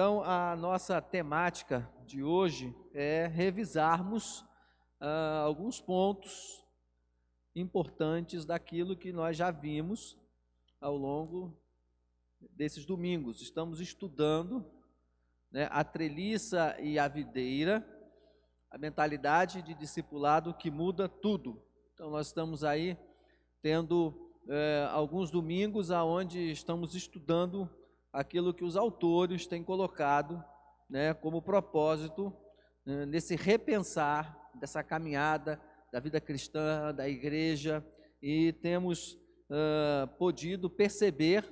Então, a nossa temática de hoje é revisarmos alguns pontos importantes daquilo que nós já vimos ao longo desses domingos. Estamos estudando, a treliça e a videira, a mentalidade de discipulado que muda tudo. Então, nós estamos aí tendo alguns domingos onde estamos estudando aquilo que os autores têm colocado, como propósito nesse repensar dessa caminhada da vida cristã, da igreja, e temos podido perceber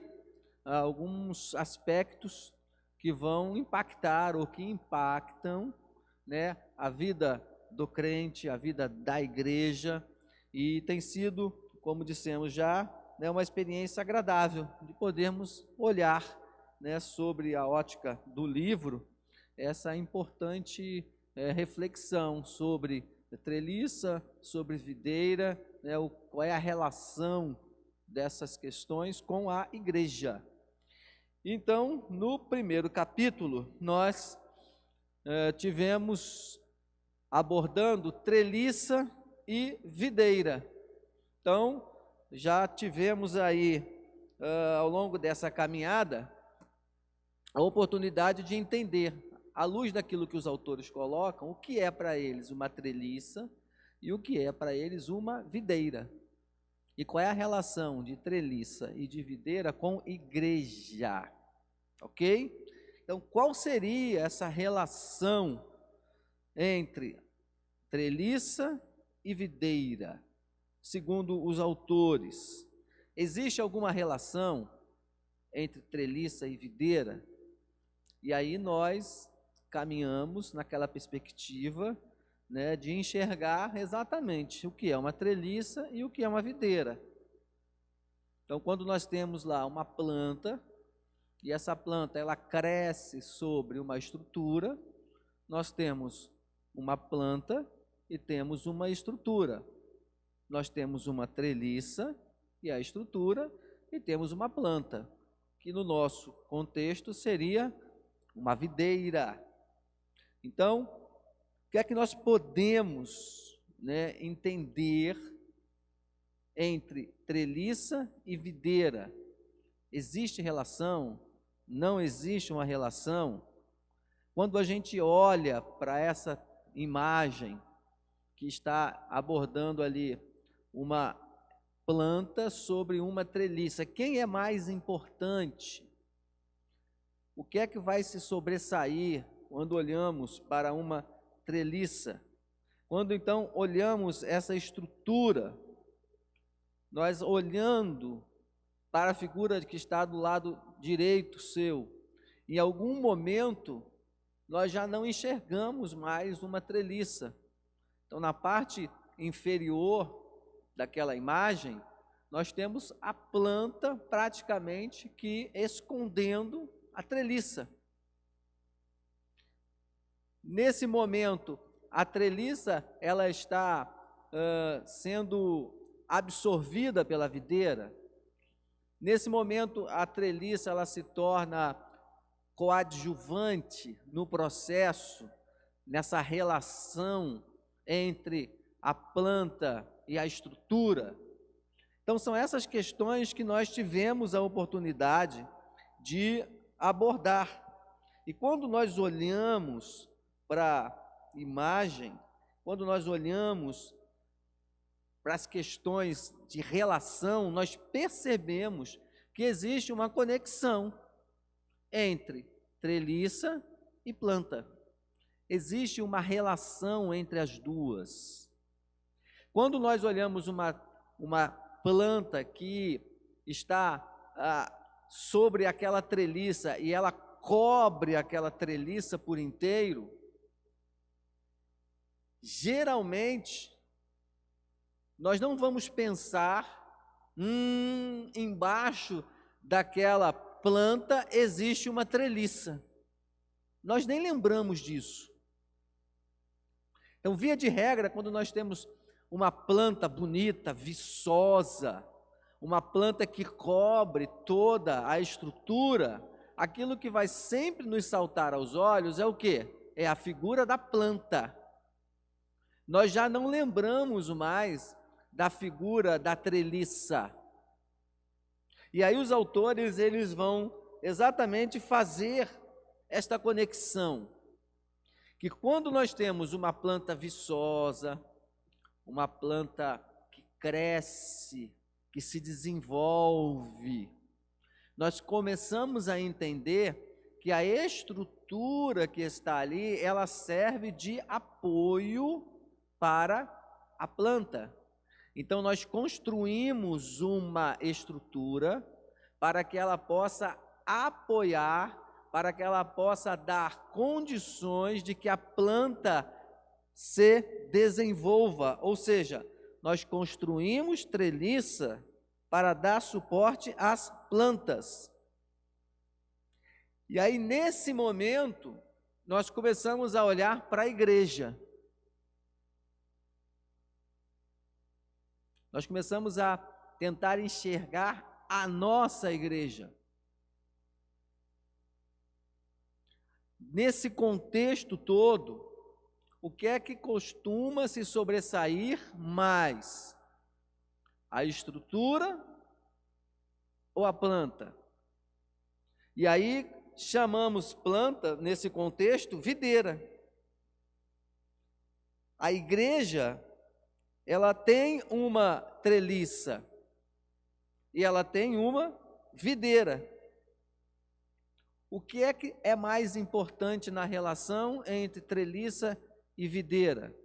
alguns aspectos que vão impactar ou que impactam, a vida do crente, a vida da igreja, e tem sido, como dissemos já, uma experiência agradável de podermos olhar sobre a ótica do livro, essa importante reflexão sobre treliça, sobre videira, qual é a relação dessas questões com a igreja. Então, no primeiro capítulo, nós tivemos abordando treliça e videira. Então, já tivemos aí, ao longo dessa caminhada, a oportunidade de entender, à luz daquilo que os autores colocam, o que é para eles uma treliça e o que é para eles uma videira. E qual é a relação de treliça e de videira com igreja, ok? Então, qual seria essa relação entre treliça e videira, segundo os autores? Existe alguma relação entre treliça e videira? E aí nós caminhamos naquela perspectiva, de enxergar exatamente o que é uma treliça e o que é uma videira. Então, quando nós temos lá uma planta, e essa planta ela cresce sobre uma estrutura, nós temos uma planta e temos uma estrutura. Nós temos uma treliça e a estrutura, e temos uma planta, que no nosso contexto seria uma videira. Então, o que é que nós podemos entender entre treliça e videira? Existe relação? Não existe uma relação? Quando a gente olha para essa imagem que está abordando ali uma planta sobre uma treliça, quem é mais importante? O que é que vai se sobressair quando olhamos para uma treliça? Quando então olhamos essa estrutura, nós olhando para a figura que está do lado direito seu, em algum momento nós já não enxergamos mais uma treliça. Então, na parte inferior daquela imagem, nós temos a planta praticamente que escondendo a treliça. Nesse momento, a treliça ela está sendo absorvida pela videira. Nesse momento, a treliça ela se torna coadjuvante no processo, nessa relação entre a planta e a estrutura. Então, são essas questões que nós tivemos a oportunidade de abordar. E quando nós olhamos para a imagem, quando nós olhamos para as questões de relação, nós percebemos que existe uma conexão entre treliça e planta. Existe uma relação entre as duas. Quando nós olhamos uma planta que está sobre aquela treliça e ela cobre aquela treliça por inteiro, geralmente nós não vamos pensar, embaixo daquela planta existe uma treliça. Nós nem lembramos disso. Então, via de regra, quando nós temos uma planta bonita, viçosa, uma planta que cobre toda a estrutura, aquilo que vai sempre nos saltar aos olhos é o quê? É a figura da planta. Nós já não lembramos mais da figura da treliça. E aí os autores, eles vão exatamente fazer esta conexão, que quando nós temos uma planta viçosa, uma planta que cresce, que se desenvolve, nós começamos a entender que a estrutura que está ali, ela serve de apoio para a planta. Então nós construímos uma estrutura para que ela possa apoiar, para que ela possa dar condições de que a planta se desenvolva, ou seja, nós construímos treliça para dar suporte às plantas. E aí, nesse momento, nós começamos a olhar para a igreja. Nós começamos a tentar enxergar a nossa igreja. Nesse contexto todo, o que é que costuma se sobressair mais? A estrutura ou a planta? E aí chamamos planta, nesse contexto, videira. A igreja, ela tem uma treliça e ela tem uma videira. O que é mais importante na relação entre treliça e videira?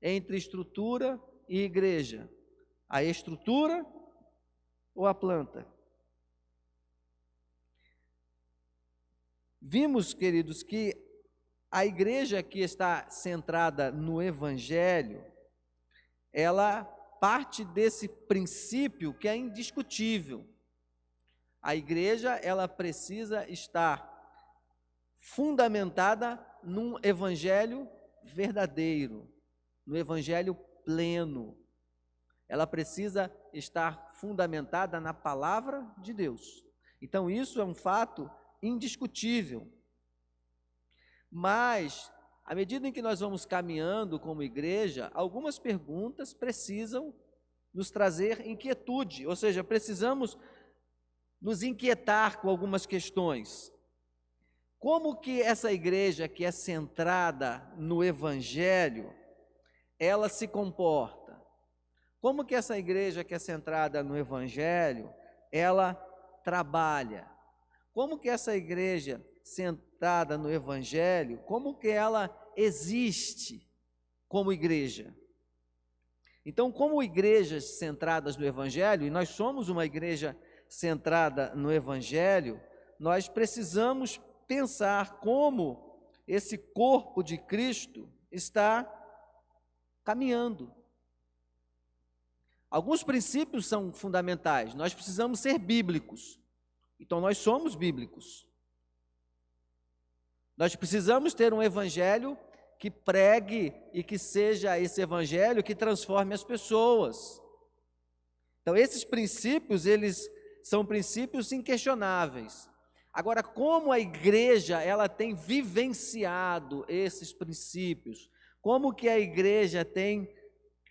Entre estrutura e igreja? A estrutura ou a planta? Vimos, queridos, que a igreja que está centrada no Evangelho, ela parte desse princípio que é indiscutível. A igreja, ela precisa estar fundamentada num evangelho verdadeiro, no evangelho pleno. Ela precisa estar fundamentada na palavra de Deus. Então, isso é um fato indiscutível. Mas, à medida em que nós vamos caminhando como igreja, algumas perguntas precisam nos trazer inquietude, ou seja, precisamos nos inquietar com algumas questões. Como que essa igreja que é centrada no Evangelho, ela se comporta? Como que essa igreja que é centrada no Evangelho, ela trabalha? Como que essa igreja centrada no Evangelho, como que ela existe como igreja? Então, como igrejas centradas no Evangelho, e nós somos uma igreja centrada no Evangelho, nós precisamos pensar como esse corpo de Cristo está caminhando. Alguns princípios são fundamentais, nós precisamos ser bíblicos, então nós somos bíblicos. Nós precisamos ter um evangelho que pregue e que seja esse evangelho que transforme as pessoas. Então esses princípios, eles são princípios inquestionáveis. Agora, como a igreja, ela tem vivenciado esses princípios? Como que a igreja tem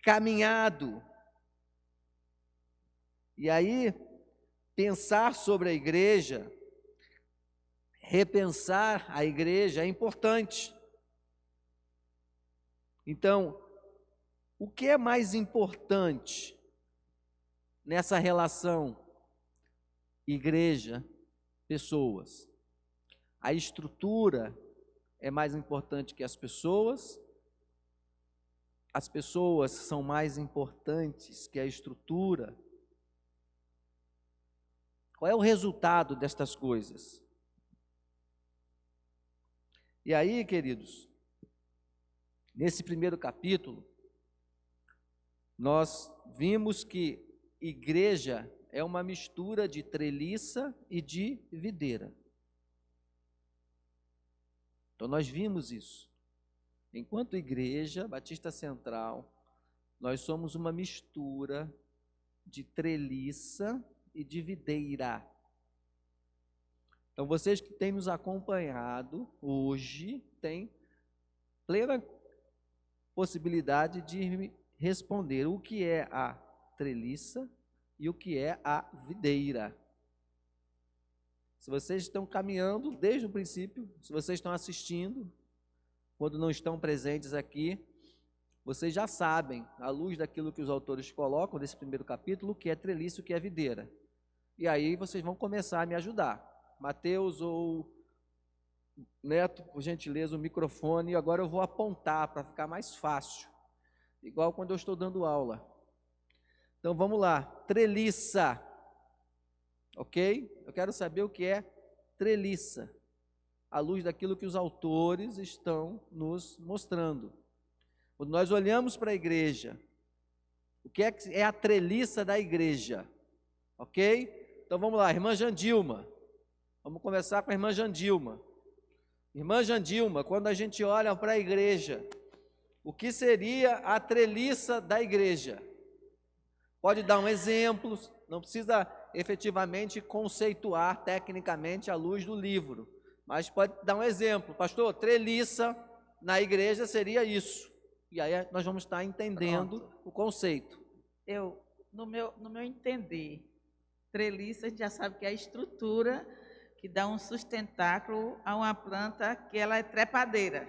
caminhado? E aí, pensar sobre a igreja, repensar a igreja é importante. Então, o que é mais importante nessa relação igreja, pessoas? A estrutura é mais importante que as pessoas são mais importantes que a estrutura? Qual é o resultado destas coisas? E aí, queridos, nesse primeiro capítulo, nós vimos que igreja é uma mistura de treliça e de videira. Então nós vimos isso. Enquanto igreja Batista Central, nós somos uma mistura de treliça e de videira. Então, vocês que têm nos acompanhado hoje, têm plena possibilidade de me responder o que é a treliça e o que é a videira. Se vocês estão caminhando desde o princípio, se vocês estão assistindo, quando não estão presentes aqui, vocês já sabem, à luz daquilo que os autores colocam nesse primeiro capítulo, o que é treliça e o que é videira. E aí vocês vão começar a me ajudar. Mateus ou Neto, por gentileza, o microfone, e agora eu vou apontar para ficar mais fácil, igual quando eu estou dando aula. Então vamos lá, treliça, ok? Eu quero saber o que é treliça, à luz daquilo que os autores estão nos mostrando. Quando nós olhamos para a igreja, o que é a treliça da igreja, ok? Então vamos lá, irmã Jandilma, vamos começar com a irmã Jandilma. Irmã Jandilma, quando a gente olha para a igreja, o que seria a treliça da igreja? Pode dar um exemplo, não precisa efetivamente conceituar tecnicamente à luz do livro, mas pode dar um exemplo. Pastor, treliça na igreja seria isso. E aí nós vamos estar entendendo o conceito. No meu entender, treliça a gente já sabe que é a estrutura que dá um sustentáculo a uma planta que ela é trepadeira,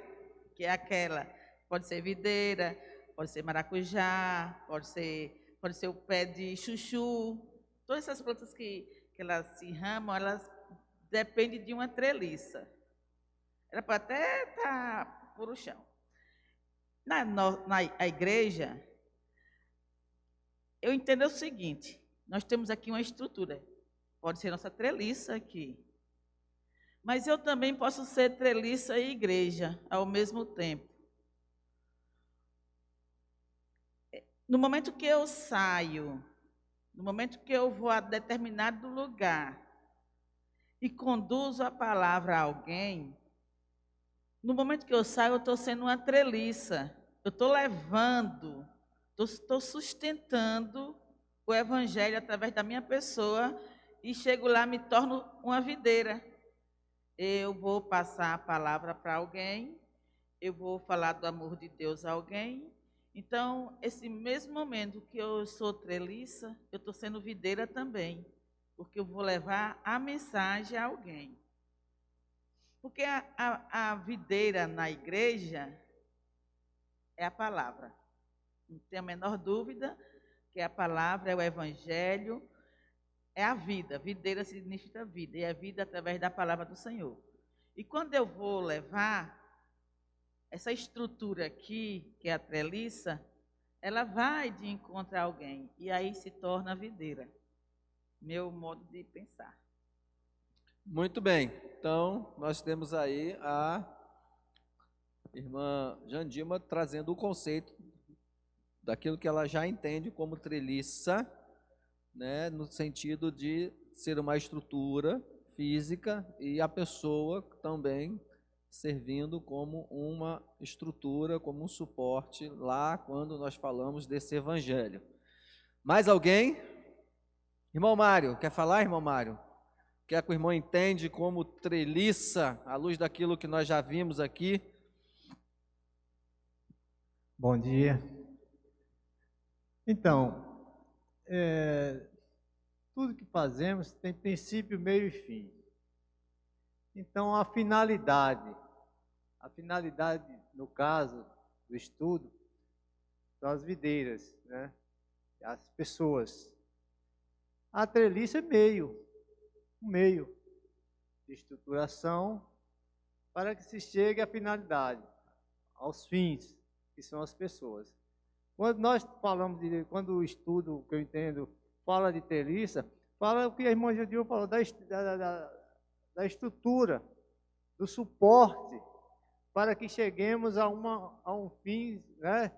que é aquela, pode ser videira, pode ser maracujá, pode ser o pé de chuchu, todas essas plantas que elas se enramam, elas dependem de uma treliça. Ela pode até estar por o chão. Na igreja, eu entendo o seguinte, nós temos aqui uma estrutura, pode ser nossa treliça aqui, mas eu também posso ser treliça e igreja ao mesmo tempo. No momento que eu saio, no momento que eu vou a determinado lugar e conduzo a palavra a alguém, no momento que eu saio, eu estou sendo uma treliça, eu estou levando, estou sustentando o evangelho através da minha pessoa e chego lá, me torno uma videira. Eu vou passar a palavra para alguém, eu vou falar do amor de Deus a alguém. Então, esse mesmo momento que eu sou treliça, eu estou sendo videira também, porque eu vou levar a mensagem a alguém. Porque a videira na igreja é a palavra. Não tem a menor dúvida que a palavra é o evangelho, é a vida. Videira significa vida, e é vida através da palavra do Senhor. E quando eu vou levar essa estrutura aqui, que é a treliça, ela vai de encontro a alguém, e aí se torna a videira. Meu modo de pensar. Muito bem, então nós temos aí a irmã Jandilma trazendo o conceito daquilo que ela já entende como treliça, né, no sentido de ser uma estrutura física e a pessoa também servindo como uma estrutura, como um suporte lá quando nós falamos desse evangelho. Mais alguém? Irmão Mário, quer falar, irmão Mário? Que o irmão entende como treliça, à luz daquilo que nós já vimos aqui. Bom dia. Então, tudo que fazemos tem princípio, meio e fim. Então, a finalidade no caso do estudo, são as videiras, né? As pessoas. A treliça é um meio de estruturação para que se chegue à finalidade, aos fins, que são as pessoas. Quando nós falamos quando o estudo, que eu entendo, fala de treliça, fala o que a irmã Jandilma falou, da estrutura, do suporte, para que cheguemos a um fim, né,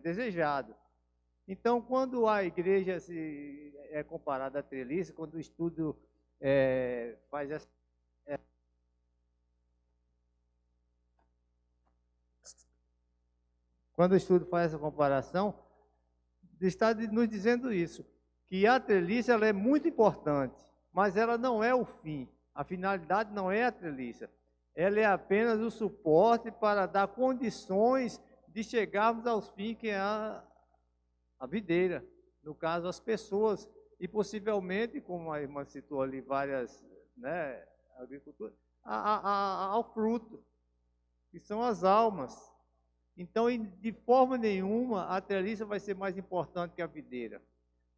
desejado. Então, quando a igreja é comparada à treliça, quando o estudo faz essa... Quando o estudo faz essa comparação, está nos dizendo isso, que a treliça ela é muito importante, mas ela não é o fim. A finalidade não é a treliça. Ela é apenas o suporte para dar condições de chegarmos aos fins, que é a videira. No caso, as pessoas. E possivelmente, como a irmã citou ali várias, né, agricultura, ao fruto, que são as almas. Então, de forma nenhuma, a treliça vai ser mais importante que a videira,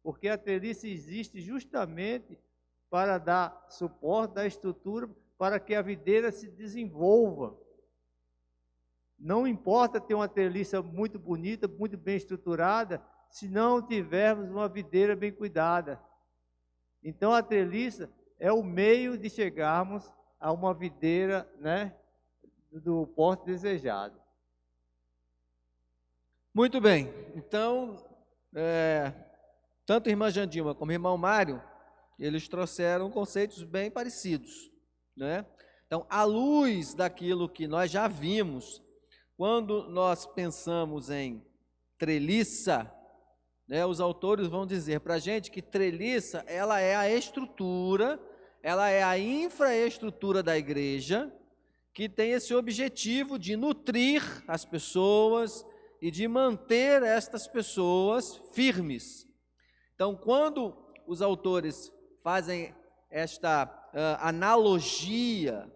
porque a treliça existe justamente para dar suporte, dar estrutura, para que a videira se desenvolva. Não importa ter uma treliça muito bonita, muito bem estruturada, se não tivermos uma videira bem cuidada. Então a treliça é o meio de chegarmos a uma videira, né, do porte desejado. Muito bem, então, tanto a irmã Jandilma como o irmão Mário, eles trouxeram conceitos bem parecidos, né? Então, à luz daquilo que nós já vimos, quando nós pensamos em treliça, né, os autores vão dizer para a gente que treliça, ela é a estrutura, ela é a infraestrutura da igreja, que tem esse objetivo de nutrir as pessoas e de manter estas pessoas firmes. Então, quando os autores fazem esta analogia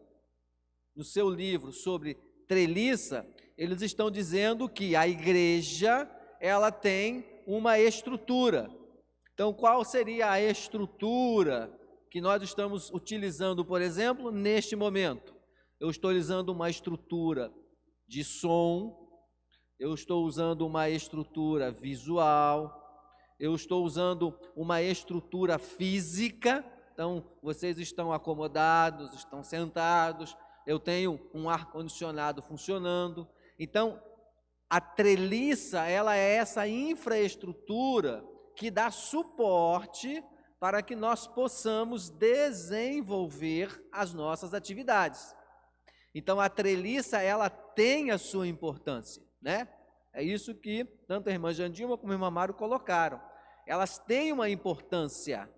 no seu livro sobre treliça, eles estão dizendo que a igreja, ela tem uma estrutura. Então, qual seria a estrutura que nós estamos utilizando, por exemplo, neste momento? Eu estou usando uma estrutura de som, eu estou usando uma estrutura visual, eu estou usando uma estrutura física. Então, vocês estão acomodados, estão sentados, eu tenho um ar-condicionado funcionando. Então, a treliça, ela é essa infraestrutura que dá suporte para que nós possamos desenvolver as nossas atividades. Então, a treliça, ela tem a sua importância, né? É isso que tanto a irmã Jandilma como a irmã Mário colocaram. Elas têm uma importância,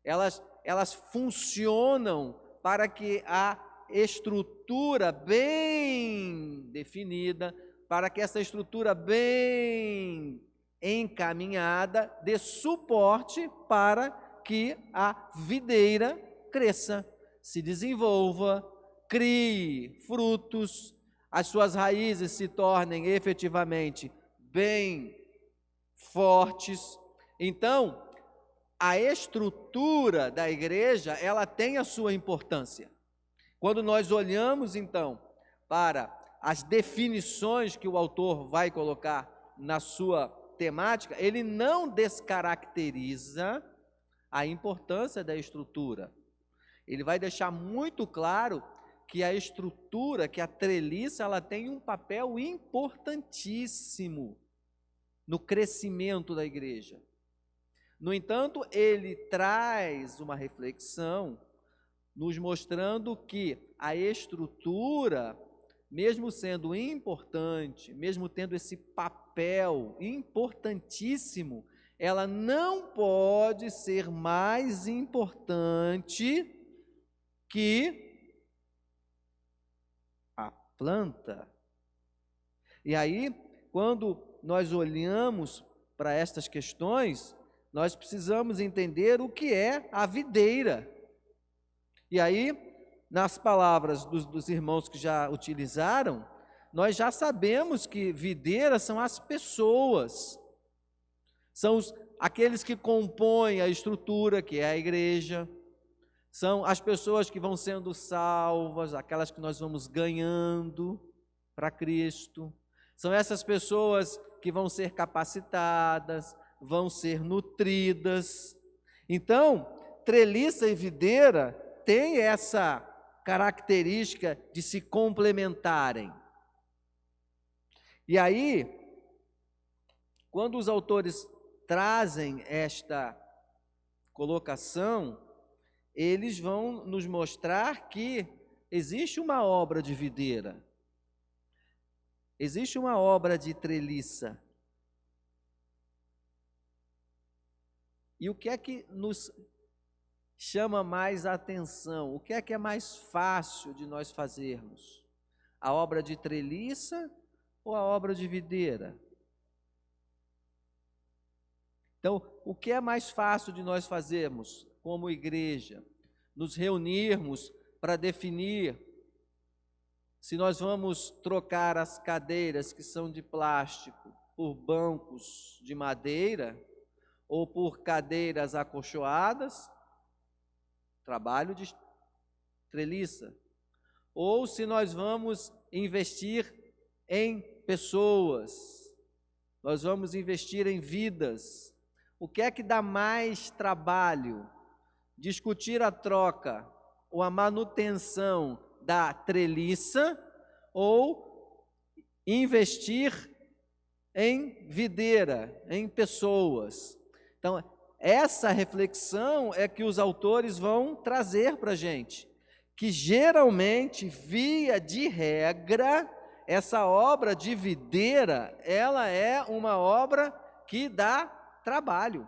elas funcionam para que a estrutura bem definida, para que essa estrutura bem encaminhada dê suporte para que a videira cresça, se desenvolva, crie frutos, as suas raízes se tornem efetivamente bem fortes. Então, a estrutura da igreja, ela tem a sua importância. Quando nós olhamos, então, para as definições que o autor vai colocar na sua temática, ele não descaracteriza a importância da estrutura. Ele vai deixar muito claro que a estrutura, que a treliça, ela tem um papel importantíssimo no crescimento da igreja. No entanto, ele traz uma reflexão nos mostrando que a estrutura, mesmo sendo importante, mesmo tendo esse papel importantíssimo, ela não pode ser mais importante que a planta. E aí, quando nós olhamos para estas questões, nós precisamos entender o que é a videira. E aí, nas palavras dos irmãos que já utilizaram, nós já sabemos que videiras são as pessoas, são aqueles que compõem a estrutura, que é a igreja, são as pessoas que vão sendo salvas, aquelas que nós vamos ganhando para Cristo, são essas pessoas que vão ser capacitadas, vão ser nutridas. Então, treliça e videira têm essa característica de se complementarem. E aí, quando os autores trazem esta colocação, eles vão nos mostrar que existe uma obra de videira, existe uma obra de treliça. E o que é que nos chama mais atenção? O que é mais fácil de nós fazermos? A obra de treliça ou a obra de videira? Então, o que é mais fácil de nós fazermos como igreja? Nos reunirmos para definir se nós vamos trocar as cadeiras que são de plástico por bancos de madeira ou por cadeiras acolchoadas, trabalho de treliça, ou se nós vamos investir em pessoas, nós vamos investir em vidas. O que é que dá mais trabalho? Discutir a troca ou a manutenção da treliça ou investir em videira, em pessoas. Então, essa reflexão é que os autores vão trazer para a gente, que geralmente, via de regra, essa obra de videira, ela é uma obra que dá trabalho.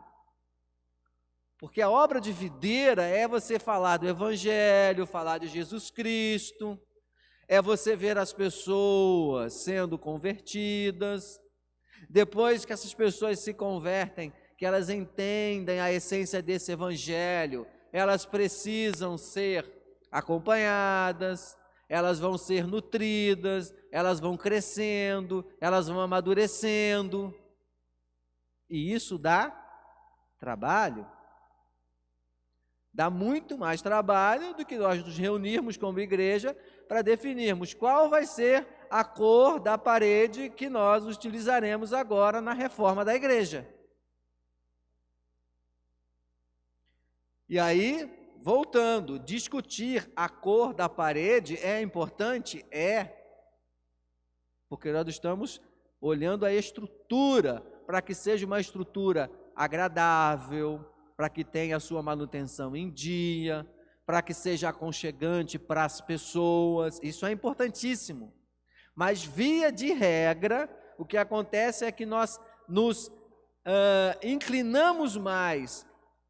Porque a obra de videira é você falar do Evangelho, falar de Jesus Cristo, é você ver as pessoas sendo convertidas. Depois que essas pessoas se convertem, que elas entendem a essência desse Evangelho, elas precisam ser acompanhadas, elas vão ser nutridas, elas vão crescendo, elas vão amadurecendo. E isso dá trabalho. Dá muito mais trabalho do que nós nos reunirmos como igreja para definirmos qual vai ser a cor da parede que nós utilizaremos agora na reforma da igreja. E aí, voltando, discutir a cor da parede é importante? É, porque nós estamos olhando a estrutura, para que seja uma estrutura agradável, para que tenha a sua manutenção em dia, para que seja aconchegante para as pessoas, isso é importantíssimo. Mas, via de regra, o que acontece é que nós nos inclinamos mais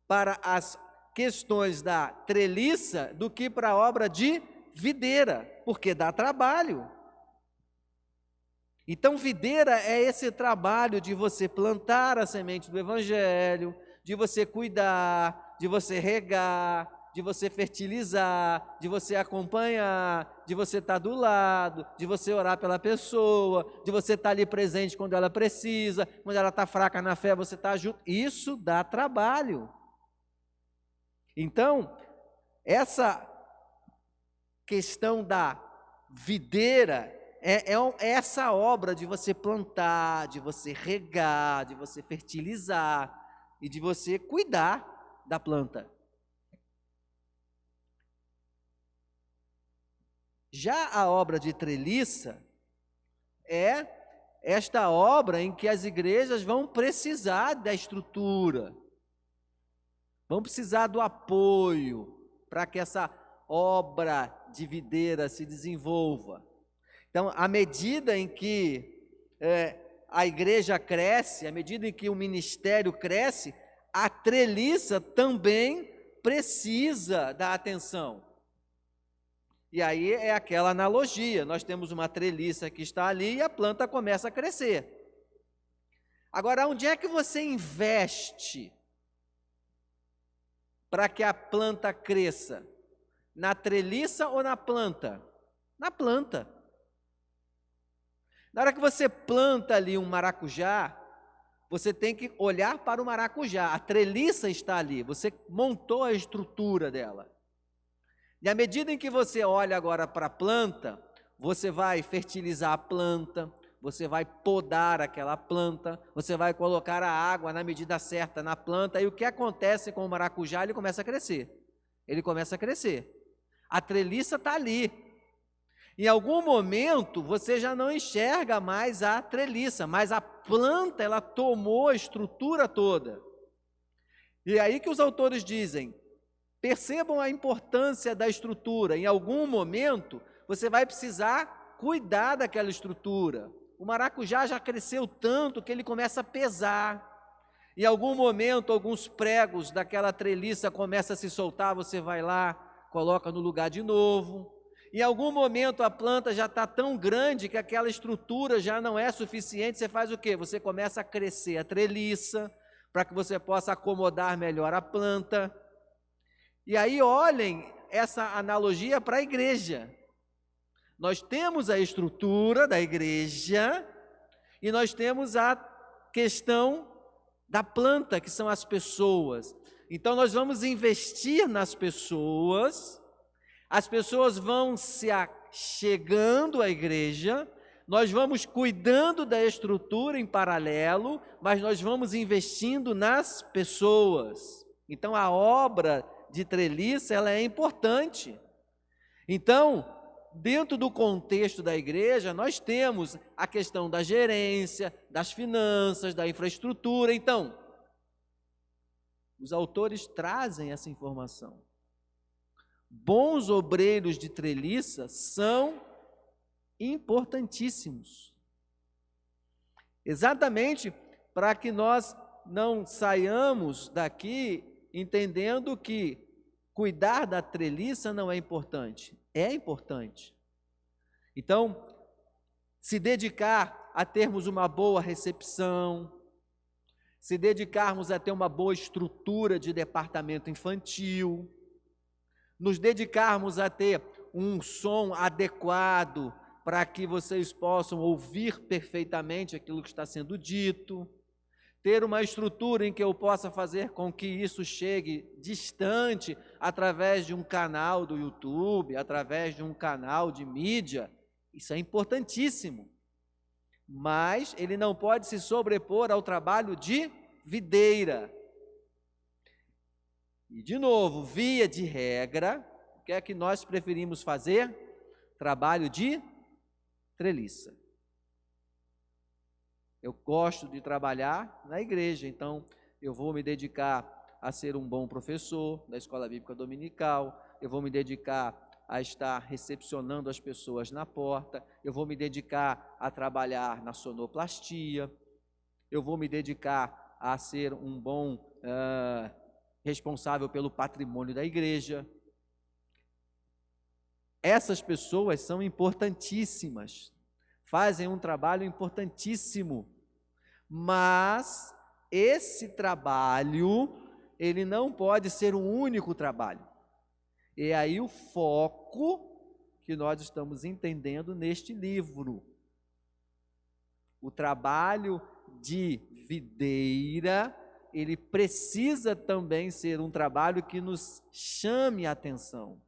para as questões da treliça do que para a obra de videira, porque dá trabalho. Então, videira é esse trabalho de você plantar a semente do Evangelho, de você cuidar, de você regar, de você fertilizar, de você acompanhar, de você estar do lado, de você orar pela pessoa, de você estar ali presente quando ela precisa, quando ela está fraca na fé, você está junto. Isso dá trabalho. Então, essa questão da videira é essa obra de você plantar, de você regar, de você fertilizar e de você cuidar da planta. Já a obra de treliça é esta obra em que as igrejas vão precisar da estrutura, vão precisar do apoio para que essa obra de videira se desenvolva. Então, à medida em que a igreja cresce, à medida em que o ministério cresce, a treliça também precisa da atenção. E aí é aquela analogia, nós temos uma treliça que está ali e a planta começa a crescer. Agora, onde é que você investe para que a planta cresça? Na treliça ou na planta? Na planta. Na hora que você planta ali um maracujá, você tem que olhar para o maracujá. A treliça está ali, você montou a estrutura dela. E à medida em que você olha agora para a planta, você vai fertilizar a planta, você vai podar aquela planta, você vai colocar a água na medida certa na planta, e o que acontece com o maracujá? Ele começa a crescer. Ele começa a crescer. A treliça está ali. Em algum momento, você já não enxerga mais a treliça, mas a planta, ela tomou a estrutura toda. E é aí que os autores dizem, percebam a importância da estrutura. Em algum momento, você vai precisar cuidar daquela estrutura. O maracujá já cresceu tanto que ele começa a pesar. Em algum momento, alguns pregos daquela treliça começam a se soltar, você vai lá, coloca no lugar de novo. Em algum momento a planta já está tão grande que aquela estrutura já não é suficiente, você faz o quê? Você começa a crescer a treliça, para que você possa acomodar melhor a planta. E aí olhem essa analogia para a igreja. Nós temos a estrutura da igreja e nós temos a questão da planta, que são as pessoas. Então nós vamos investir nas pessoas, as pessoas vão se chegando à igreja, nós vamos cuidando da estrutura em paralelo, mas nós vamos investindo nas pessoas. Então a obra de treliça, ela é importante. Então, dentro do contexto da igreja, nós temos a questão da gerência, das finanças, da infraestrutura. Então, os autores trazem essa informação. Bons obreiros de treliça são importantíssimos. Exatamente para que nós não saiamos daqui entendendo que cuidar da treliça não é importante. É importante. Então, se dedicar a termos uma boa recepção, se dedicarmos a ter uma boa estrutura de departamento infantil, nos dedicarmos a ter um som adequado para que vocês possam ouvir perfeitamente aquilo que está sendo dito, ter uma estrutura em que eu possa fazer com que isso chegue distante através de um canal do YouTube, através de um canal de mídia, isso é importantíssimo. Mas ele não pode se sobrepor ao trabalho de videira. E de novo, via de regra, o que é que nós preferimos fazer? Trabalho de treliça. Eu gosto de trabalhar na igreja, então eu vou me dedicar a ser um bom professor da Escola Bíblica Dominical, eu vou me dedicar a estar recepcionando as pessoas na porta, eu vou me dedicar a trabalhar na sonoplastia, eu vou me dedicar a ser um bom responsável pelo patrimônio da igreja. Essas pessoas são importantíssimas, fazem um trabalho importantíssimo, mas esse trabalho, ele não pode ser um único trabalho. É aí o foco que nós estamos entendendo neste livro. O trabalho de videira, ele precisa também ser um trabalho que nos chame a atenção.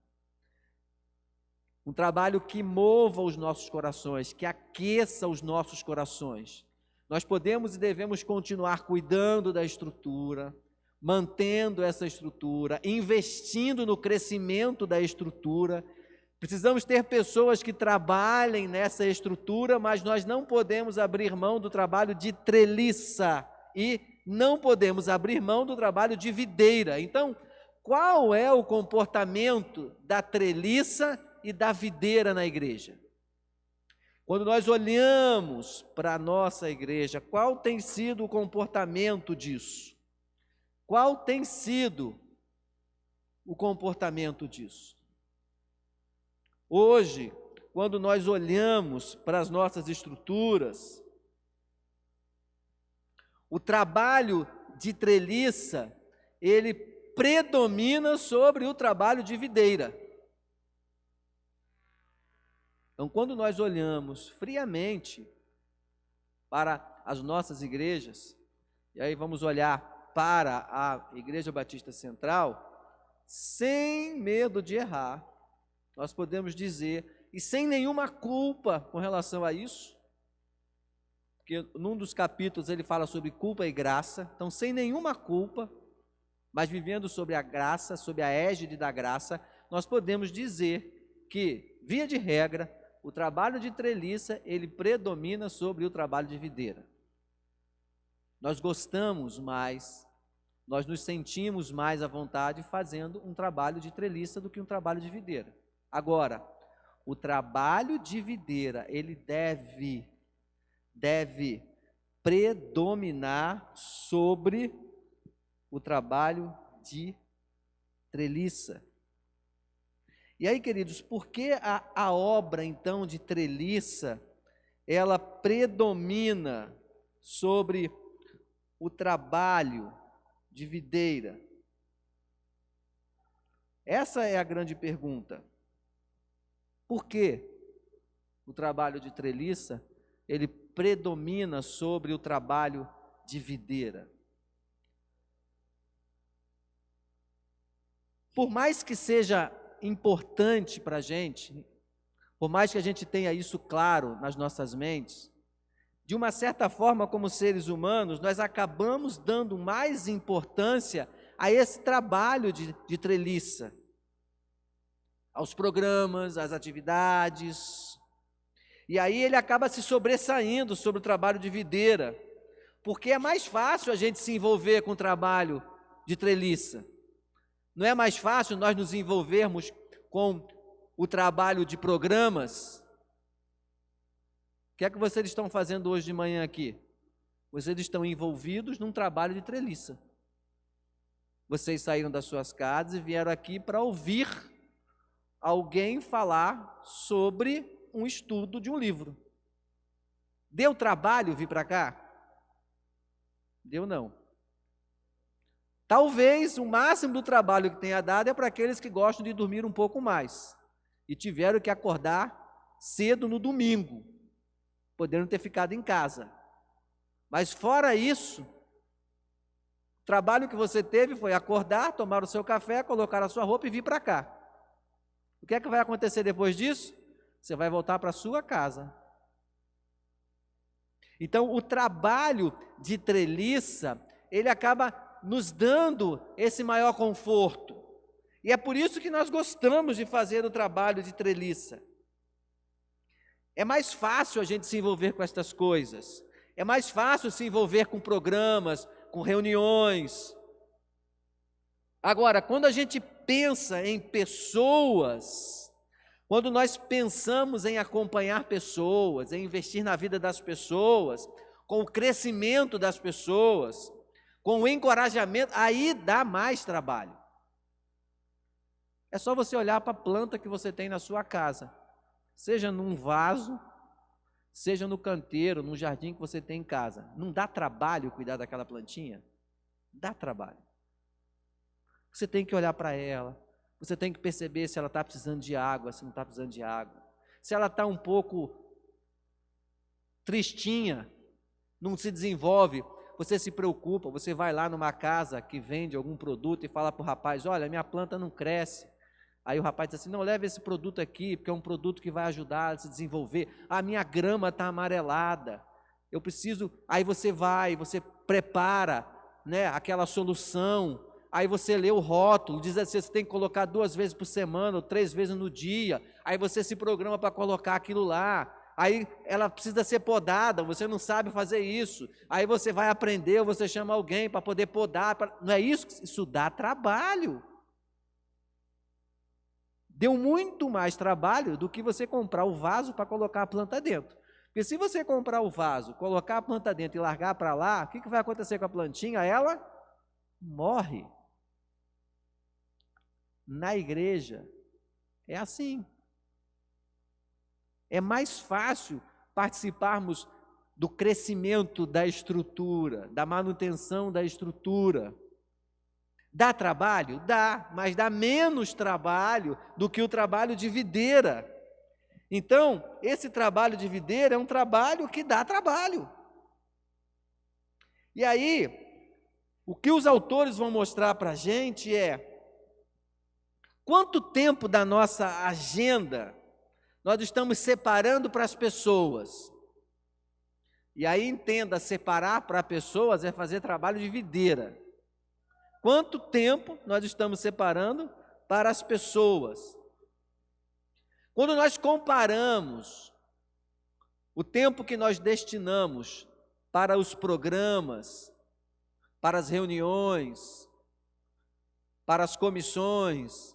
Um trabalho que mova os nossos corações, que aqueça os nossos corações. Nós podemos e devemos continuar cuidando da estrutura, mantendo essa estrutura, investindo no crescimento da estrutura. Precisamos ter pessoas que trabalhem nessa estrutura, mas nós não podemos abrir mão do trabalho de treliça e não podemos abrir mão do trabalho de videira. Então, qual é o comportamento da treliça e da videira na igreja? Quando nós olhamos para a nossa igreja, qual tem sido o comportamento disso? Qual tem sido o comportamento disso? Hoje, quando nós olhamos para as nossas estruturas, o trabalho de treliça, ele predomina sobre o trabalho de videira. Então, quando nós olhamos friamente para as nossas igrejas, e aí vamos olhar para a Igreja Batista Central, sem medo de errar, nós podemos dizer, e sem nenhuma culpa com relação a isso, porque num dos capítulos ele fala sobre culpa e graça, então sem nenhuma culpa, mas vivendo sobre a graça, sobre a égide da graça, nós podemos dizer que, via de regra, o trabalho de treliça, ele predomina sobre o trabalho de videira. Nós gostamos mais, nós nos sentimos mais à vontade fazendo um trabalho de treliça do que um trabalho de videira. Agora, o trabalho de videira, ele deve predominar sobre o trabalho de treliça. E aí, queridos, por que a obra, então, de treliça, ela predomina sobre o trabalho de videira? Essa é a grande pergunta. Por que o trabalho de treliça, ele predomina sobre o trabalho de videira? Por mais que seja importante para a gente, por mais que a gente tenha isso claro nas nossas mentes, de uma certa forma, como seres humanos, nós acabamos dando mais importância a esse trabalho de treliça, aos programas, às atividades, e aí ele acaba se sobressaindo sobre o trabalho de videira, porque é mais fácil a gente se envolver com o trabalho de treliça. Não é mais fácil nós nos envolvermos com o trabalho de programas? O que é que vocês estão fazendo hoje de manhã aqui? Vocês estão envolvidos num trabalho de treliça. Vocês saíram das suas casas e vieram aqui para ouvir alguém falar sobre um estudo de um livro. Deu trabalho vir para cá? Deu não. Talvez o máximo do trabalho que tenha dado é para aqueles que gostam de dormir um pouco mais e tiveram que acordar cedo no domingo, podendo ter ficado em casa. Mas fora isso, o trabalho que você teve foi acordar, tomar o seu café, colocar a sua roupa e vir para cá. O que é que vai acontecer depois disso? Você vai voltar para a sua casa. Então, o trabalho de treliça, ele acaba nos dando esse maior conforto. E é por isso que nós gostamos de fazer o trabalho de treliça. É mais fácil a gente se envolver com estas coisas. É mais fácil se envolver com programas, com reuniões. Agora, quando a gente pensa em pessoas, quando nós pensamos em acompanhar pessoas, em investir na vida das pessoas, com o crescimento das pessoas, com o encorajamento, aí dá mais trabalho. É só você olhar para a planta que você tem na sua casa, seja num vaso, seja no canteiro, no jardim que você tem em casa. Não dá trabalho cuidar daquela plantinha? Dá trabalho. Você tem que olhar para ela, você tem que perceber se ela está precisando de água, se não está precisando de água. Se ela está um pouco tristinha, não se desenvolve, você se preocupa, você vai lá numa casa que vende algum produto e fala para o rapaz, olha, minha planta não cresce. Aí o rapaz diz assim, não, leve esse produto aqui, porque é um produto que vai ajudar a se desenvolver. A minha grama está amarelada, eu preciso... Aí você vai, você prepara, né, aquela solução, aí você lê o rótulo, diz assim, você tem que colocar 2 vezes por semana ou 3 vezes no dia, aí você se programa para colocar aquilo lá. Aí ela precisa ser podada, você não sabe fazer isso, aí você vai aprender, ou você chama alguém para poder podar, não é isso? Isso dá trabalho. Deu muito mais trabalho do que você comprar o vaso para colocar a planta dentro. Porque se você comprar o vaso, colocar a planta dentro e largar para lá, o que vai acontecer com a plantinha? Ela morre. Na igreja é assim. É mais fácil participarmos do crescimento da estrutura, da manutenção da estrutura. Dá trabalho? Dá, mas dá menos trabalho do que o trabalho de videira. Então, esse trabalho de videira é um trabalho que dá trabalho. E aí, o que os autores vão mostrar para a gente é quanto tempo da nossa agenda nós estamos separando para as pessoas. E aí entenda, separar para pessoas é fazer trabalho de videira. Quanto tempo nós estamos separando para as pessoas? Quando nós comparamos o tempo que nós destinamos para os programas, para as reuniões, para as comissões,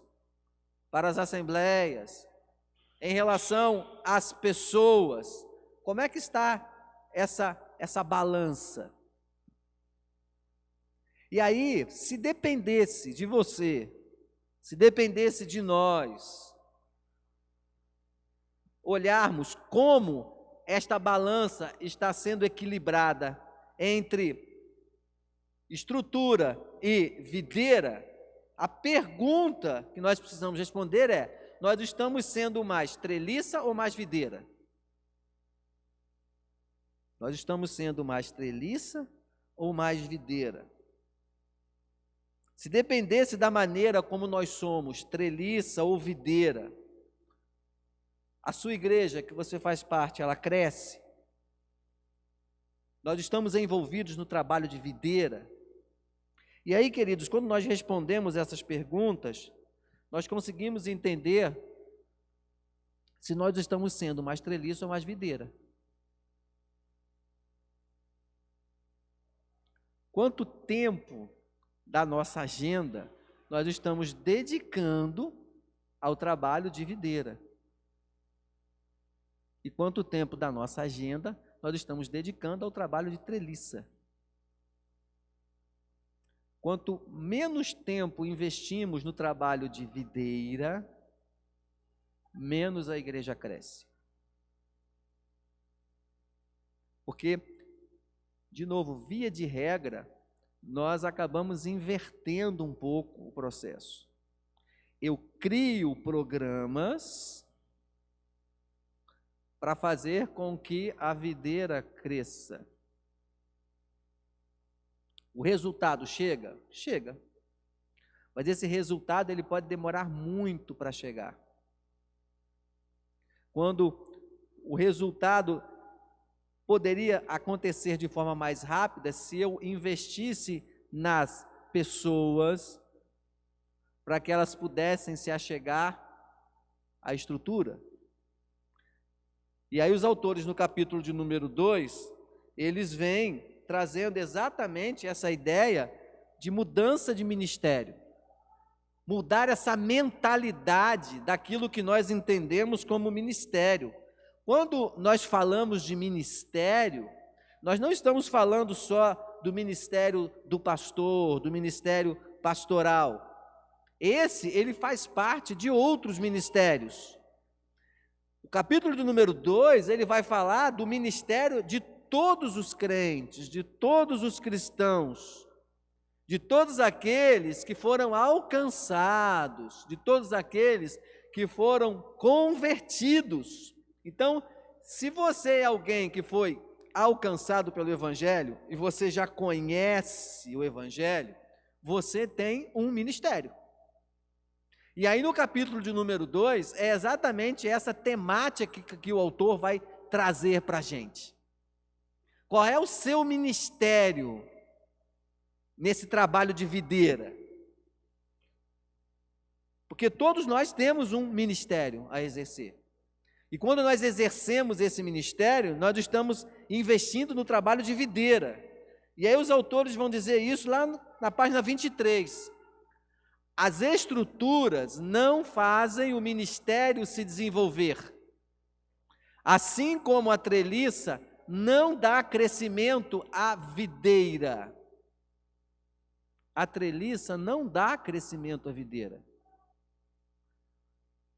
para as assembleias, em relação às pessoas, como é que está essa essa balança. E aí, se dependesse de você, se dependesse de nós, olharmos como esta balança está sendo equilibrada entre estrutura e videira, a pergunta que nós precisamos responder é: nós estamos sendo mais treliça ou mais videira? Nós estamos sendo mais treliça ou mais videira? Se dependesse da maneira como nós somos, treliça ou videira, a sua igreja que você faz parte, ela cresce? Nós estamos envolvidos no trabalho de videira? E aí, queridos, quando nós respondemos essas perguntas, nós conseguimos entender se nós estamos sendo mais treliça ou mais videira. Quanto tempo da nossa agenda nós estamos dedicando ao trabalho de videira? E quanto tempo da nossa agenda nós estamos dedicando ao trabalho de treliça? Quanto menos tempo investimos no trabalho de videira, menos a igreja cresce. Porque, de novo, via de regra, nós acabamos invertendo um pouco o processo. Eu crio programas para fazer com que a videira cresça. O resultado chega? Chega. Mas esse resultado ele pode demorar muito para chegar. Quando o resultado poderia acontecer de forma mais rápida se eu investisse nas pessoas para que elas pudessem se achegar à estrutura. E aí os autores no capítulo de número 2, eles vêm trazendo exatamente essa ideia de mudança de ministério. Mudar essa mentalidade daquilo que nós entendemos como ministério. Quando nós falamos de ministério, nós não estamos falando só do ministério do pastor, do ministério pastoral. Ele faz parte de outros ministérios. O capítulo de número 2, ele vai falar do ministério de todos os crentes, de todos os cristãos, de todos aqueles que foram alcançados, de todos aqueles que foram convertidos. Então, se você é alguém que foi alcançado pelo Evangelho e você já conhece o Evangelho, você tem um ministério. E aí no capítulo de número 2, é exatamente essa temática que o autor vai trazer para a gente. Qual é o seu ministério nesse trabalho de videira? Porque todos nós temos um ministério a exercer. E quando nós exercemos esse ministério, nós estamos investindo no trabalho de videira. E aí os autores vão dizer isso lá na página 23. As estruturas não fazem o ministério se desenvolver. Assim como a treliça não dá crescimento à videira. A treliça não dá crescimento à videira.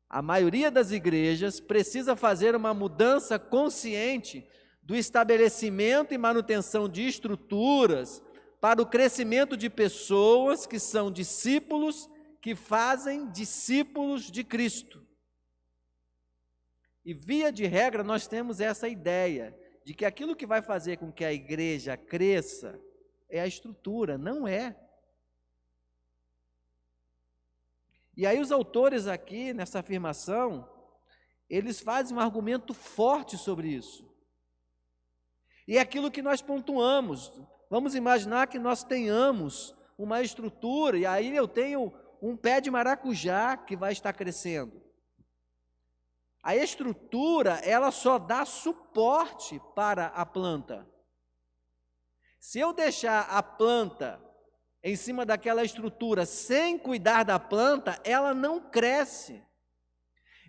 A maioria das igrejas precisa fazer uma mudança consciente do estabelecimento e manutenção de estruturas para o crescimento de pessoas que são discípulos, que fazem discípulos de Cristo. E via de regra nós temos essa ideia de que aquilo que vai fazer com que a igreja cresça é a estrutura, não é. E aí os autores aqui, nessa afirmação, eles fazem um argumento forte sobre isso. E é aquilo que nós pontuamos. Vamos imaginar que nós tenhamos uma estrutura, e aí eu tenho um pé de maracujá que vai estar crescendo. A estrutura, ela só dá suporte para a planta. Se eu deixar a planta em cima daquela estrutura sem cuidar da planta, ela não cresce.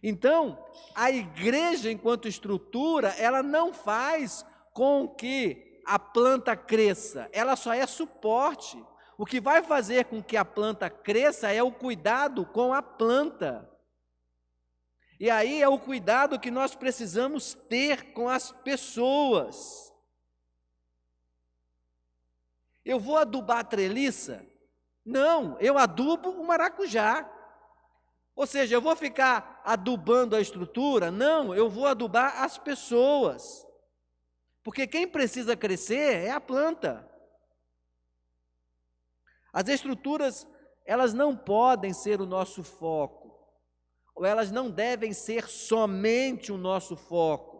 Então, a igreja enquanto estrutura, ela não faz com que a planta cresça? Ela só é suporte. O que vai fazer com que a planta cresça é o cuidado com a planta. E aí é o cuidado que nós precisamos ter com as pessoas. Eu vou adubar a treliça? Não, eu adubo o maracujá. Ou seja, eu vou ficar adubando a estrutura? Não, eu vou adubar as pessoas. Porque quem precisa crescer é a planta. As estruturas, elas não podem ser o nosso foco, ou elas não devem ser somente o nosso foco.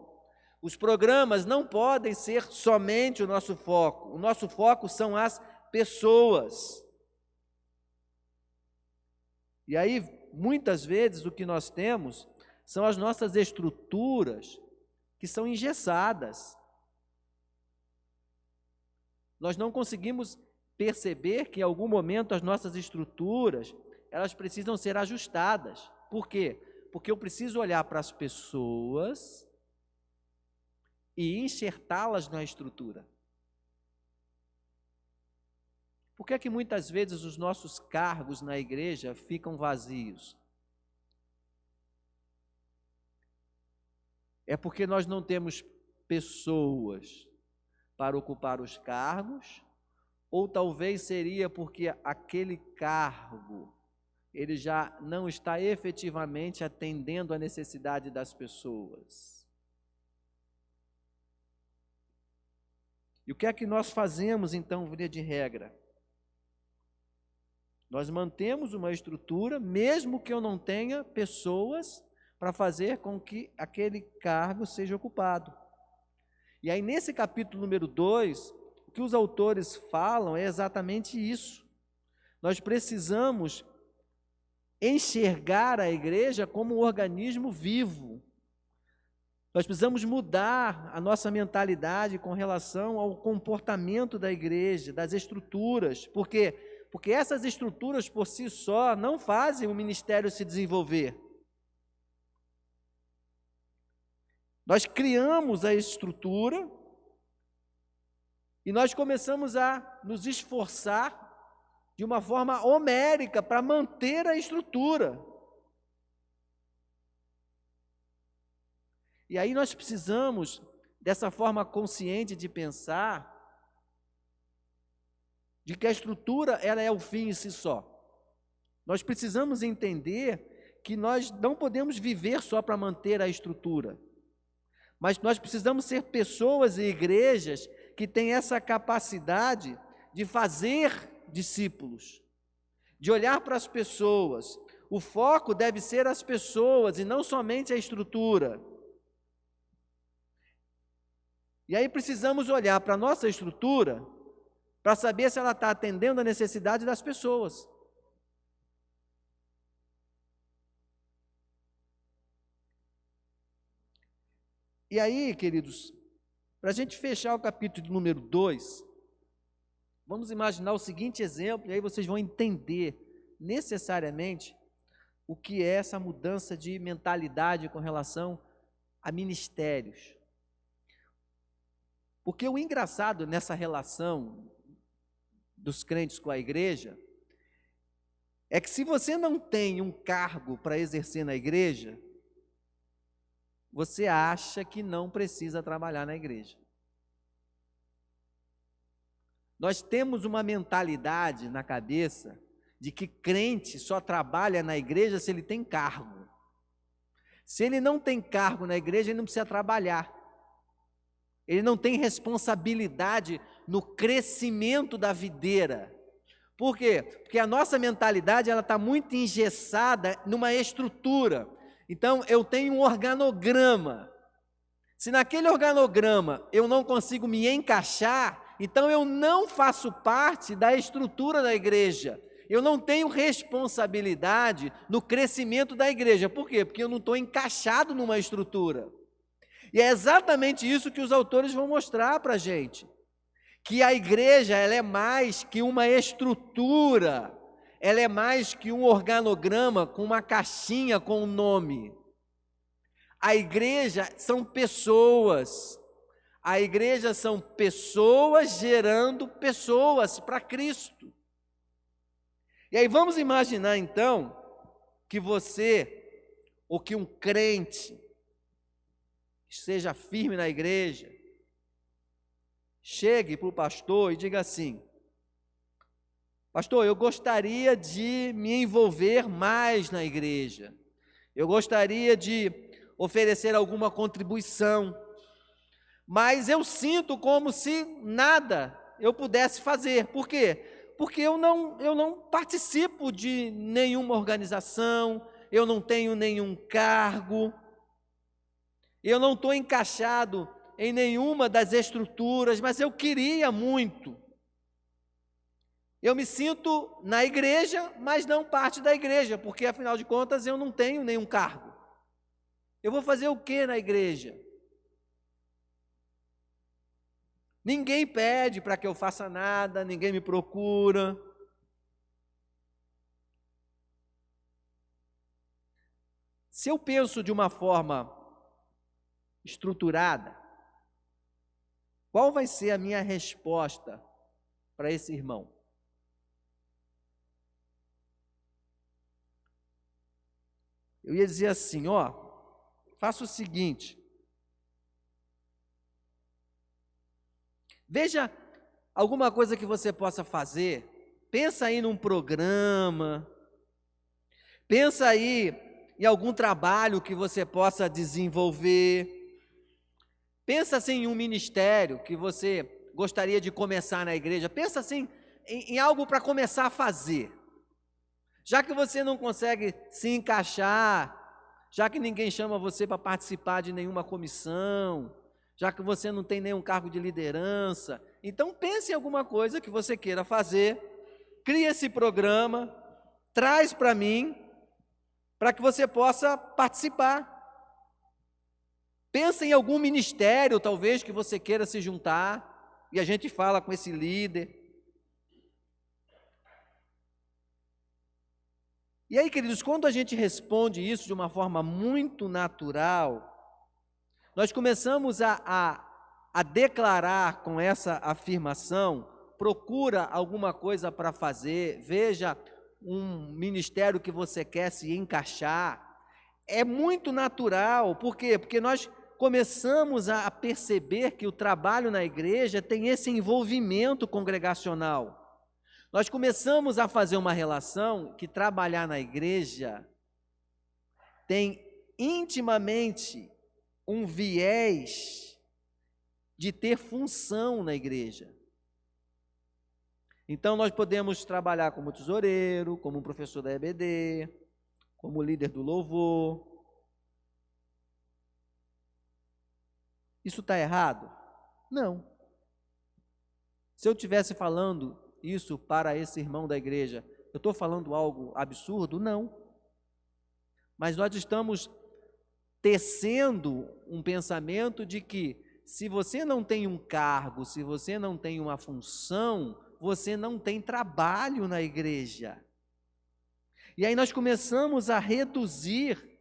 Os programas não podem ser somente o nosso foco. O nosso foco são as pessoas. E aí, muitas vezes, o que nós temos são as nossas estruturas que são engessadas. Nós não conseguimos perceber que em algum momento as nossas estruturas, elas precisam ser ajustadas. Por quê? Porque eu preciso olhar para as pessoas e enxertá-las na estrutura. Por que é que muitas vezes os nossos cargos na igreja ficam vazios? É porque nós não temos pessoas para ocupar os cargos, ou talvez seria porque aquele cargo, ele já não está efetivamente atendendo à necessidade das pessoas. E o que é que nós fazemos então, via de regra? Nós mantemos uma estrutura, mesmo que eu não tenha pessoas para fazer com que aquele cargo seja ocupado. E aí, nesse capítulo número 2, o que os autores falam é exatamente isso. Nós precisamos enxergar a igreja como um organismo vivo. Nós precisamos mudar a nossa mentalidade com relação ao comportamento da igreja, das estruturas. Por quê? Porque essas estruturas por si só não fazem o ministério se desenvolver. Nós criamos a estrutura e nós começamos a nos esforçar de uma forma homérica para manter a estrutura. E aí nós precisamos, dessa forma consciente de pensar, de que a estrutura ela é o fim em si só. Nós precisamos entender que nós não podemos viver só para manter a estrutura, mas nós precisamos ser pessoas e igrejas que têm essa capacidade de fazer discípulos, de olhar para as pessoas. O foco deve ser as pessoas e não somente a estrutura. E aí precisamos olhar para a nossa estrutura para saber se ela está atendendo a necessidade das pessoas. E aí, queridos, para a gente fechar o capítulo número 2, vamos imaginar o seguinte exemplo, e aí vocês vão entender necessariamente o que é essa mudança de mentalidade com relação a ministérios. Porque o engraçado nessa relação dos crentes com a igreja é que se você não tem um cargo para exercer na igreja, você acha que não precisa trabalhar na igreja. Nós temos uma mentalidade na cabeça de que crente só trabalha na igreja se ele tem cargo. Se ele não tem cargo na igreja, ele não precisa trabalhar. Ele não tem responsabilidade no crescimento da videira. Por quê? Porque a nossa mentalidade está muito engessada numa estrutura. Então, eu tenho um organograma. Se naquele organograma eu não consigo me encaixar, então eu não faço parte da estrutura da igreja. Eu não tenho responsabilidade no crescimento da igreja. Por quê? Porque eu não estou encaixado numa estrutura. E é exatamente isso que os autores vão mostrar para a gente. Que a igreja ela é mais que uma estrutura, ela é mais que um organograma com uma caixinha com um nome. A igreja são pessoas. A igreja são pessoas gerando pessoas para Cristo. E aí vamos imaginar então que você, ou que um crente, seja firme na igreja, chegue para o pastor e diga assim: pastor, eu gostaria de me envolver mais na igreja, eu gostaria de oferecer alguma contribuição, mas eu sinto como se nada eu pudesse fazer. Por quê? Porque eu não participo de nenhuma organização, eu não tenho nenhum cargo, eu não estou encaixado em nenhuma das estruturas, mas eu queria muito. Eu me sinto na igreja, mas não parte da igreja, porque afinal de contas eu não tenho nenhum cargo. Eu vou fazer o que na igreja? Ninguém pede para que eu faça nada, ninguém me procura. Se eu penso de uma forma estruturada, qual vai ser a minha resposta para esse irmão? Eu ia dizer assim, ó, faça o seguinte, veja alguma coisa que você possa fazer, pensa aí num programa, pensa aí em algum trabalho que você possa desenvolver, pensa assim em um ministério que você gostaria de começar na igreja, pensa assim em algo para começar a fazer. Já que você não consegue se encaixar, já que ninguém chama você para participar de nenhuma comissão, já que você não tem nenhum cargo de liderança, então pense em alguma coisa que você queira fazer, crie esse programa, traz para mim, para que você possa participar. Pensa em algum ministério, talvez, que você queira se juntar, e a gente fala com esse líder. E aí, queridos, quando a gente responde isso de uma forma muito natural, nós começamos a declarar com essa afirmação, procura alguma coisa para fazer, veja um ministério que você quer se encaixar. É muito natural, por quê? Porque nós começamos a perceber que o trabalho na igreja tem esse envolvimento congregacional. Nós começamos a fazer uma relação que trabalhar na igreja tem intimamente um viés de ter função na igreja. Então nós podemos trabalhar como tesoureiro, como professor da EBD, como líder do louvor. Isso está errado? Não. Se eu estivesse falando isso para esse irmão da igreja, eu estou falando algo absurdo? Não. Mas nós estamos tecendo um pensamento de que se você não tem um cargo, se você não tem uma função, você não tem trabalho na igreja. E aí nós começamos a reduzir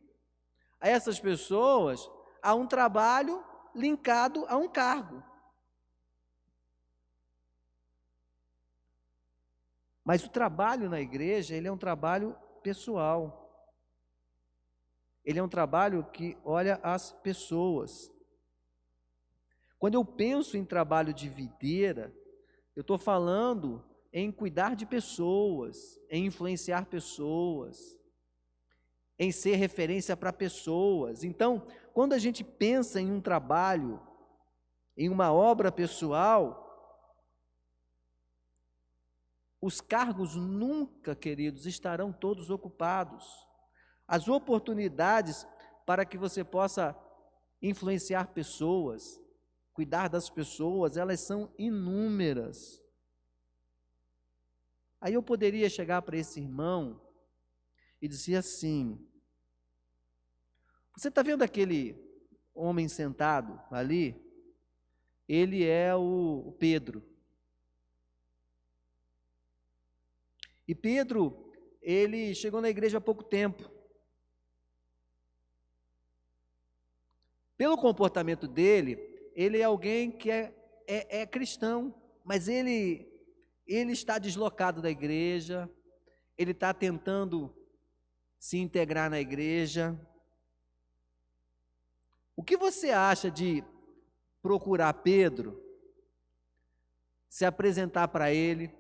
essas pessoas a um trabalho linkado a um cargo. Mas o trabalho na igreja, ele é um trabalho pessoal. Ele é um trabalho que olha as pessoas. Quando eu penso em trabalho de videira, eu estou falando em cuidar de pessoas, em influenciar pessoas, em ser referência para pessoas. Então, quando a gente pensa em um trabalho, em uma obra pessoal, os cargos nunca, queridos, estarão todos ocupados. As oportunidades para que você possa influenciar pessoas, cuidar das pessoas, elas são inúmeras. Aí eu poderia chegar para esse irmão e dizer assim: você está vendo aquele homem sentado ali? Ele é o Pedro. E Pedro, ele chegou na igreja há pouco tempo. Pelo comportamento dele, ele é alguém que é cristão, mas ele está deslocado da igreja, ele está tentando se integrar na igreja. O que você acha de procurar Pedro, se apresentar para ele,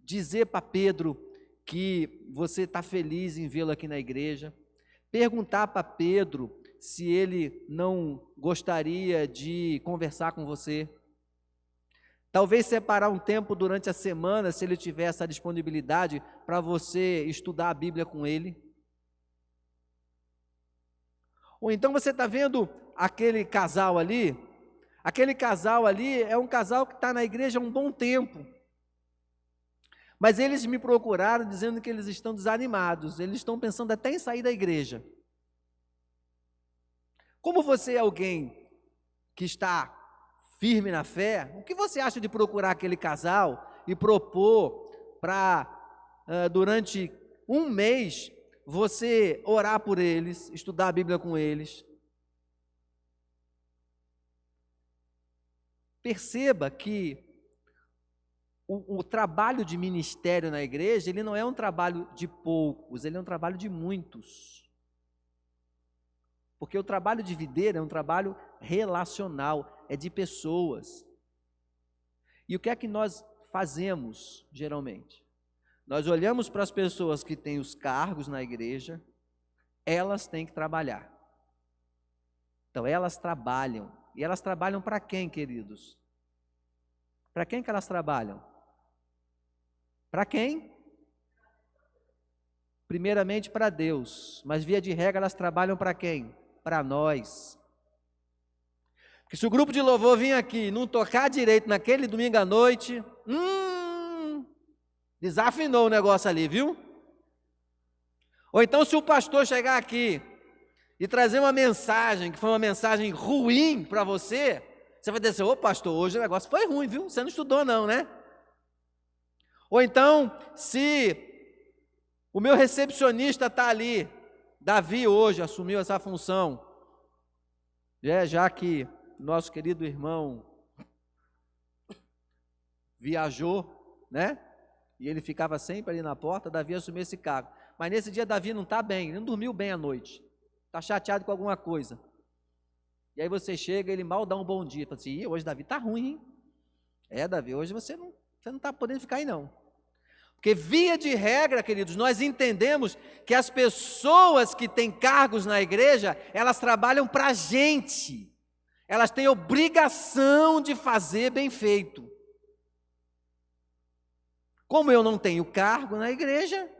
dizer para Pedro que você está feliz em vê-lo aqui na igreja, perguntar para Pedro se ele não gostaria de conversar com você, talvez separar um tempo durante a semana, se ele tiver essa disponibilidade, para você estudar a Bíblia com ele. Ou então você está vendo aquele casal ali é um casal que está na igreja há um bom tempo, mas eles me procuraram dizendo que eles estão desanimados, eles estão pensando até em sair da igreja. Como você é alguém que está firme na fé, o que você acha de procurar aquele casal e propor para, durante um mês, você orar por eles, estudar a Bíblia com eles? Perceba que o trabalho de ministério na igreja, ele não é um trabalho de poucos, ele é um trabalho de muitos. Porque o trabalho de videira é um trabalho relacional, é de pessoas. E o que é que nós fazemos, geralmente? Nós olhamos para as pessoas que têm os cargos na igreja, elas têm que trabalhar. Então, elas trabalham. E elas trabalham para quem, queridos? Para quem que elas trabalham? Para quem? Primeiramente para Deus, mas via de regra elas trabalham para quem? Para nós. Porque se o grupo de louvor vir aqui e não tocar direito naquele domingo à noite, desafinou o negócio ali, viu? Ou então se o pastor chegar aqui e trazer uma mensagem, que foi uma mensagem ruim para você, você vai dizer, ô pastor, hoje o negócio foi ruim, viu? Você não estudou não, né? Ou então, se o meu recepcionista está ali, Davi hoje assumiu essa função, já que nosso querido irmão viajou, né? E ele ficava sempre ali na porta, Davi assumiu esse cargo. Mas nesse dia Davi não está bem, ele não dormiu bem à noite, está chateado com alguma coisa. E aí você chega, ele mal dá um bom dia, fala assim, hoje Davi está ruim, hein? Davi, hoje você não está podendo ficar aí não. Porque via de regra, queridos, nós entendemos que as pessoas que têm cargos na igreja, elas trabalham para a gente, elas têm obrigação de fazer bem feito. Como eu não tenho cargo na igreja,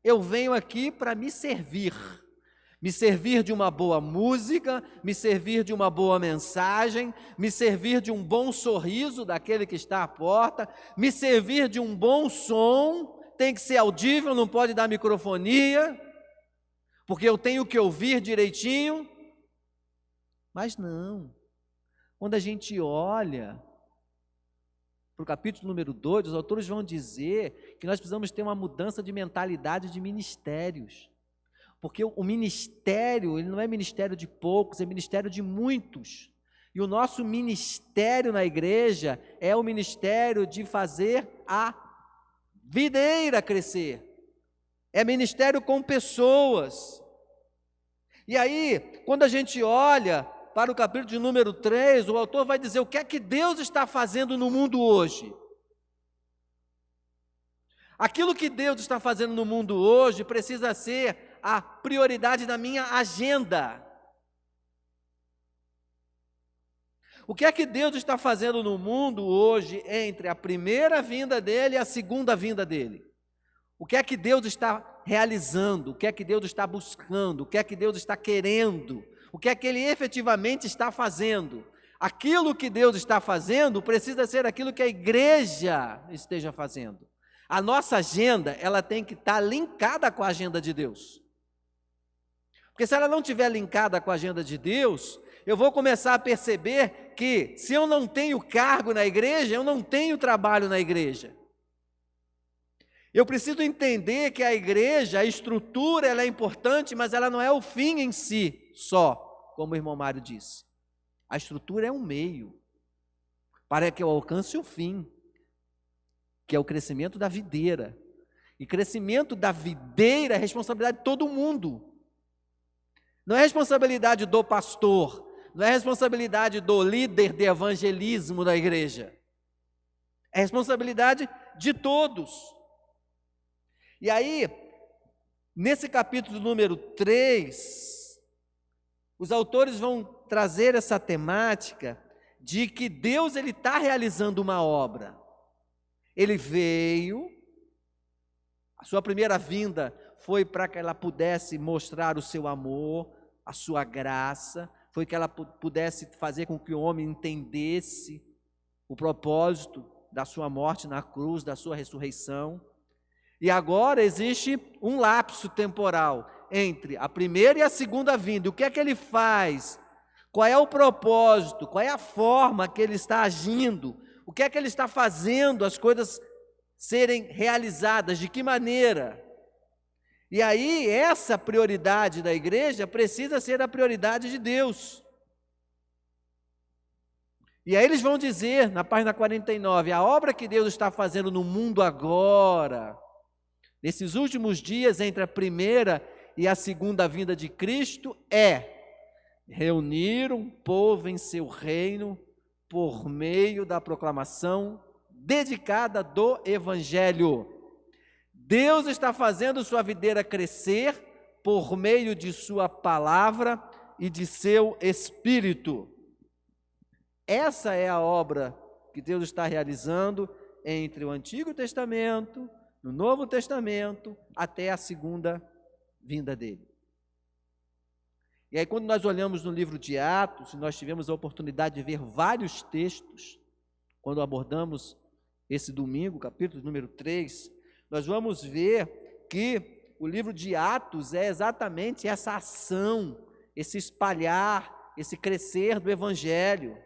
eu venho aqui para me servir de uma boa música, me servir de uma boa mensagem, me servir de um bom sorriso daquele que está à porta, me servir de um bom som, tem que ser audível, não pode dar microfonia, porque eu tenho que ouvir direitinho. Mas não, quando a gente olha para o capítulo número 2, os autores vão dizer que nós precisamos ter uma mudança de mentalidade de ministérios. Porque o ministério, ele não é ministério de poucos, é ministério de muitos. E o nosso ministério na igreja é o ministério de fazer a videira crescer. É ministério com pessoas. E aí, quando a gente olha para o capítulo de número 3, o autor vai dizer o que é que Deus está fazendo no mundo hoje. Aquilo que Deus está fazendo no mundo hoje precisa ser a prioridade da minha agenda. O que é que Deus está fazendo no mundo hoje entre a primeira vinda dele e a segunda vinda dele? O que é que Deus está realizando? O que é que Deus está buscando? O que é que Deus está querendo? O que é que Ele efetivamente está fazendo? Aquilo que Deus está fazendo precisa ser aquilo que a igreja esteja fazendo. A nossa agenda, ela tem que estar linkada com a agenda de Deus. Porque se ela não estiver linkada com a agenda de Deus, eu vou começar a perceber que se eu não tenho cargo na igreja, eu não tenho trabalho na igreja. Eu preciso entender que a igreja, a estrutura, ela é importante, mas ela não é o fim em si só, como o irmão Mário disse. A estrutura é um meio. para que eu alcance o fim, que é o crescimento da videira. E crescimento da videira é responsabilidade de todo mundo. Não é responsabilidade do pastor, não é responsabilidade do líder de evangelismo da igreja. É responsabilidade de todos. E aí, nesse capítulo número 3, os autores vão trazer essa temática de que Deus ele está realizando uma obra. Ele veio, a sua primeira vinda foi para que ela pudesse mostrar o seu amor, a sua graça, foi que ela pudesse fazer com que o homem entendesse o propósito da sua morte na cruz, da sua ressurreição. E agora existe um lapso temporal entre a primeira e a segunda vinda. O que é que ele faz? Qual é o propósito? Qual é a forma que ele está agindo? O que é que ele está fazendo as coisas serem realizadas? De que maneira? E aí, essa prioridade da igreja precisa ser a prioridade de Deus. E aí eles vão dizer, na página 49, a obra que Deus está fazendo no mundo agora, nesses últimos dias entre a primeira e a segunda vinda de Cristo, é reunir um povo em seu reino por meio da proclamação dedicada do Evangelho. Deus está fazendo sua videira crescer por meio de sua palavra e de seu Espírito. Essa é a obra que Deus está realizando entre o Antigo Testamento, no Novo Testamento, até a segunda vinda dele. E aí, quando nós olhamos no livro de Atos, nós tivemos a oportunidade de ver vários textos, quando abordamos esse domingo, capítulo número 3, nós vamos ver que o livro de Atos é exatamente essa ação, esse espalhar, esse crescer do Evangelho.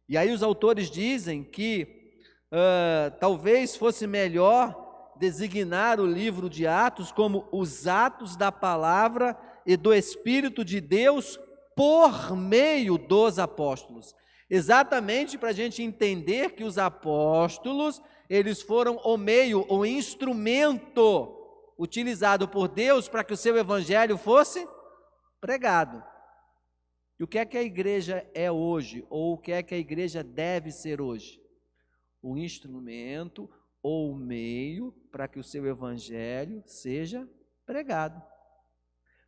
E aí os autores dizem que talvez fosse melhor designar o livro de Atos como os Atos da Palavra e do Espírito de Deus por meio dos apóstolos. Exatamente para a gente entender que os apóstolos, eles foram o meio, o instrumento utilizado por Deus para que o seu evangelho fosse pregado. E o que é que a igreja é hoje? Ou o que é que a igreja deve ser hoje? O instrumento ou o meio para que o seu evangelho seja pregado,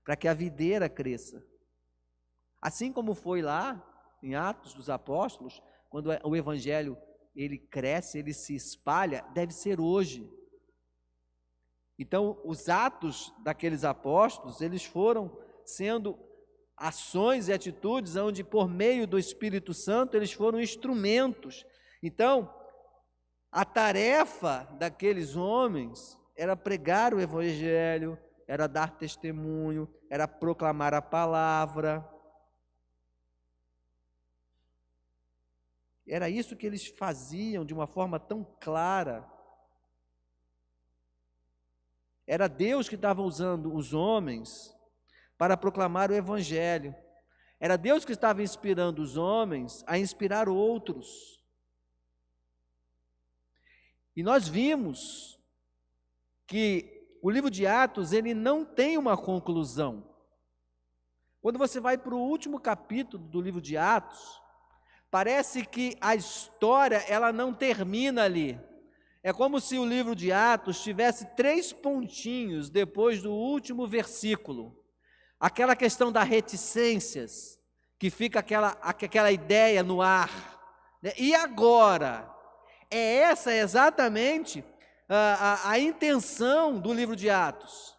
para que a videira cresça. Assim como foi lá em Atos dos Apóstolos, quando o evangelho ele cresce, ele se espalha, deve ser hoje. Então, os atos daqueles apóstolos, eles foram sendo ações e atitudes onde, por meio do Espírito Santo, eles foram instrumentos. Então, a tarefa daqueles homens era pregar o evangelho, era dar testemunho, era proclamar a palavra. Era isso que eles faziam de uma forma tão clara. Era Deus que estava usando os homens para proclamar o evangelho. Era Deus que estava inspirando os homens a inspirar outros. E nós vimos que o livro de Atos, ele não tem uma conclusão. Quando você vai para o último capítulo do livro de Atos, parece que a história ela não termina ali. É como se o livro de Atos tivesse 3 pontinhos depois do último versículo. Aquela questão das reticências, que fica aquela ideia no ar. Né? E agora? Essa é exatamente a intenção do livro de Atos.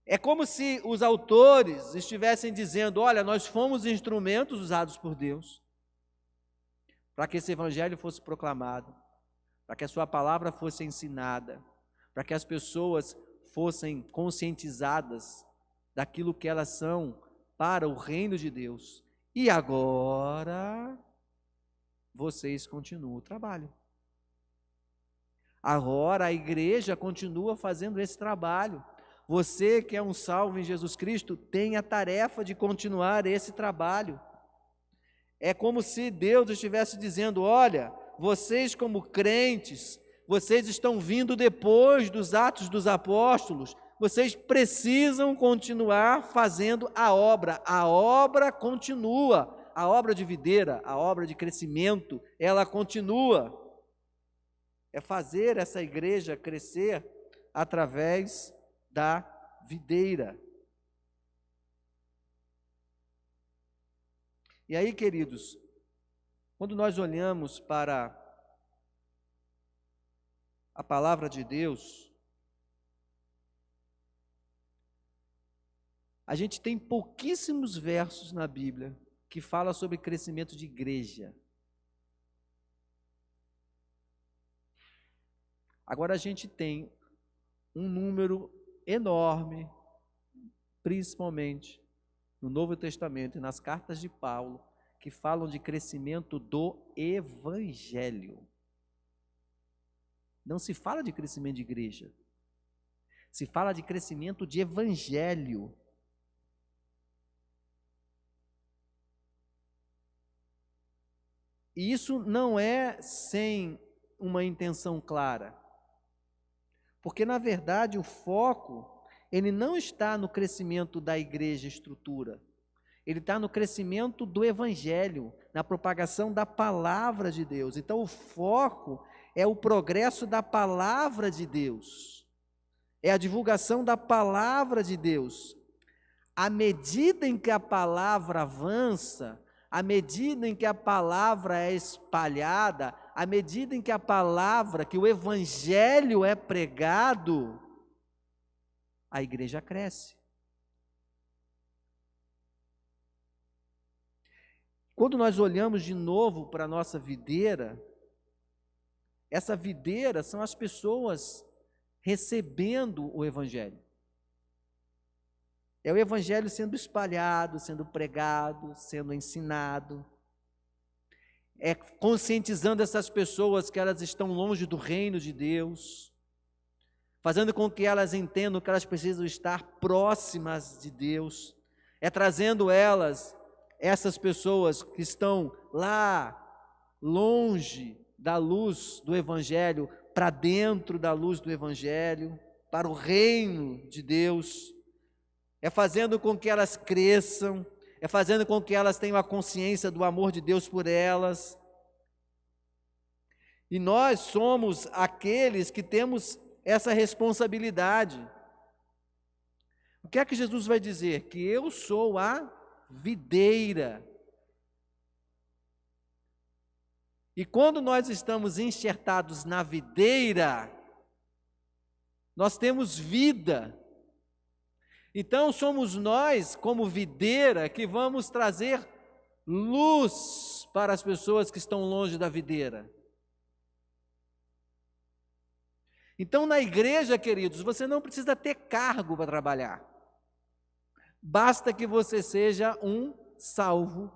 É como se os autores estivessem dizendo, olha, nós fomos instrumentos usados por Deus para que esse evangelho fosse proclamado, para que a sua palavra fosse ensinada, para que as pessoas fossem conscientizadas daquilo que elas são para o reino de Deus. E agora, vocês continuam o trabalho. Agora a igreja continua fazendo esse trabalho. Você que é um salvo em Jesus Cristo, tem a tarefa de continuar esse trabalho. É como se Deus estivesse dizendo: olha, vocês como crentes, vocês estão vindo depois dos Atos dos Apóstolos, vocês precisam continuar fazendo a obra continua, a obra de videira, a obra de crescimento, ela continua. É fazer essa igreja crescer através da videira. E aí, queridos, quando nós olhamos para a palavra de Deus, a gente tem pouquíssimos versos na Bíblia que falam sobre crescimento de igreja. Agora a gente tem um número enorme, principalmente no Novo Testamento e nas cartas de Paulo, que falam de crescimento do Evangelho. Não se fala de crescimento de igreja, se fala de crescimento de Evangelho. E isso não é sem uma intenção clara, porque na verdade o foco, ele não está no crescimento da igreja estrutura, ele está no crescimento do Evangelho, na propagação da palavra de Deus. Então o foco é o progresso da palavra de Deus, é a divulgação da palavra de Deus. À medida em que a palavra avança, à medida em que a palavra é espalhada, à medida em que a palavra, que o Evangelho é pregado, a igreja cresce. Quando nós olhamos de novo para a nossa videira, essa videira são as pessoas recebendo o Evangelho. É o Evangelho sendo espalhado, sendo pregado, sendo ensinado. É conscientizando essas pessoas que elas estão longe do reino de Deus, fazendo com que elas entendam que elas precisam estar próximas de Deus. É trazendo elas, essas pessoas que estão lá, longe da luz do Evangelho, para dentro da luz do Evangelho, para o reino de Deus. É fazendo com que elas cresçam, é fazendo com que elas tenham a consciência do amor de Deus por elas. E nós somos aqueles que temos essa responsabilidade. O que é que Jesus vai dizer? Que eu sou a videira. E quando nós estamos enxertados na videira, nós temos vida. Então somos nós, como videira, que vamos trazer luz para as pessoas que estão longe da videira. Então na igreja, queridos, você não precisa ter cargo para trabalhar. Basta que você seja um salvo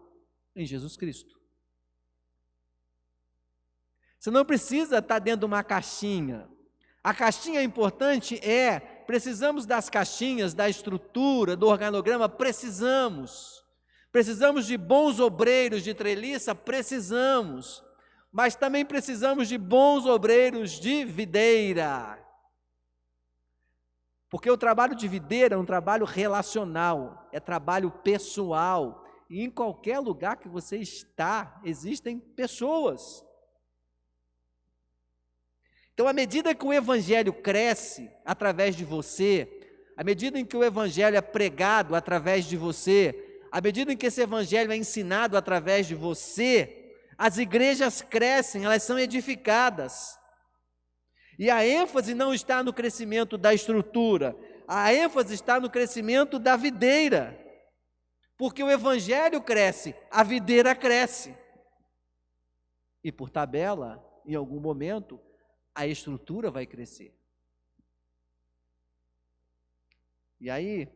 em Jesus Cristo. Você não precisa estar dentro de uma caixinha. A caixinha importante precisamos das caixinhas, da estrutura, do organograma, precisamos de bons obreiros de treliça, precisamos, mas também precisamos de bons obreiros de videira, porque o trabalho de videira é um trabalho relacional, é trabalho pessoal, e em qualquer lugar que você está, existem pessoas. Então, à medida que o Evangelho cresce através de você, à medida em que o Evangelho é pregado através de você, à medida em que esse Evangelho é ensinado através de você, as igrejas crescem, elas são edificadas. E a ênfase não está no crescimento da estrutura, a ênfase está no crescimento da videira. Porque o Evangelho cresce, a videira cresce. E por tabela, em algum momento, a estrutura vai crescer. E aí,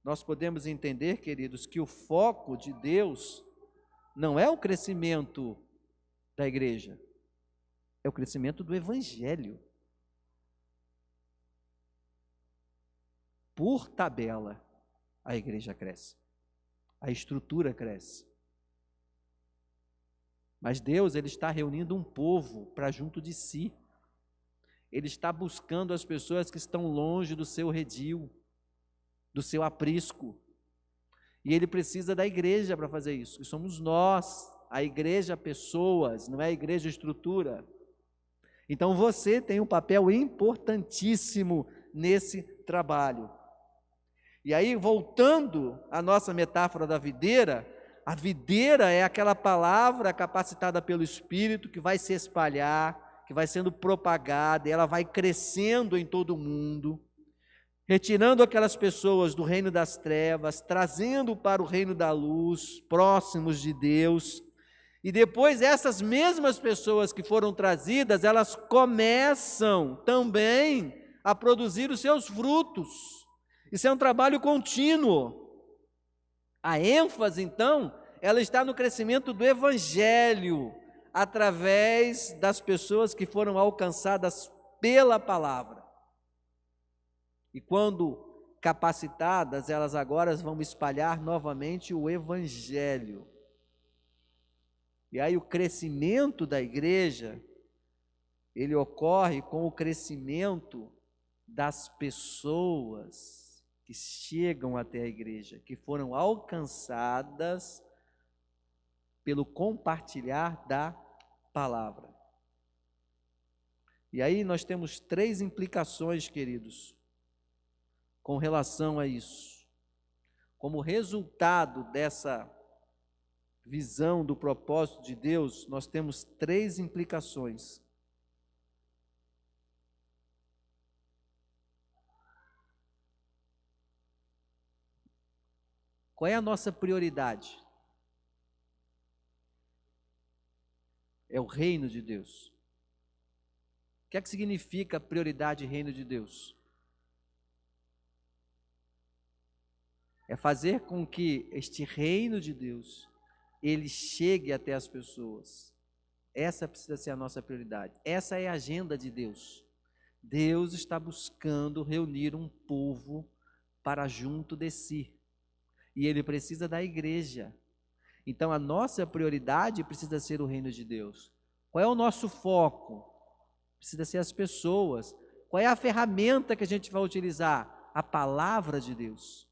nós podemos entender, queridos, que o foco de Deus não é o crescimento da igreja, é o crescimento do Evangelho. Por tabela, a igreja cresce, a estrutura cresce. Mas Deus, Ele está reunindo um povo para junto de si. Ele está buscando as pessoas que estão longe do seu redil, do seu aprisco. E Ele precisa da igreja para fazer isso, que somos nós, a igreja pessoas, não é a igreja estrutura. Então você tem um papel importantíssimo nesse trabalho. E aí, voltando à nossa metáfora da videira, a videira é aquela palavra capacitada pelo Espírito que vai se espalhar, que vai sendo propagada, e ela vai crescendo em todo o mundo, retirando aquelas pessoas do reino das trevas, trazendo para o reino da luz, próximos de Deus. E depois essas mesmas pessoas que foram trazidas, elas começam também a produzir os seus frutos. Isso é um trabalho contínuo. A ênfase, então, ela está no crescimento do Evangelho, através das pessoas que foram alcançadas pela palavra. E quando capacitadas, elas agora vão espalhar novamente o Evangelho. E aí o crescimento da igreja, ele ocorre com o crescimento das pessoas que chegam até a igreja, que foram alcançadas pelo compartilhar da palavra. E aí nós temos 3 implicações, queridos, com relação a isso. Como resultado dessa visão do propósito de Deus, nós temos 3 implicações. Qual é a nossa prioridade? É o reino de Deus. O que é que significa prioridade reino de Deus? É fazer com que este reino de Deus, ele chegue até as pessoas. Essa precisa ser a nossa prioridade. Essa é a agenda de Deus. Deus está buscando reunir um povo para junto de si. E Ele precisa da igreja. Então a nossa prioridade precisa ser o reino de Deus. Qual é o nosso foco? Precisa ser as pessoas. Qual é a ferramenta que a gente vai utilizar? A palavra de Deus.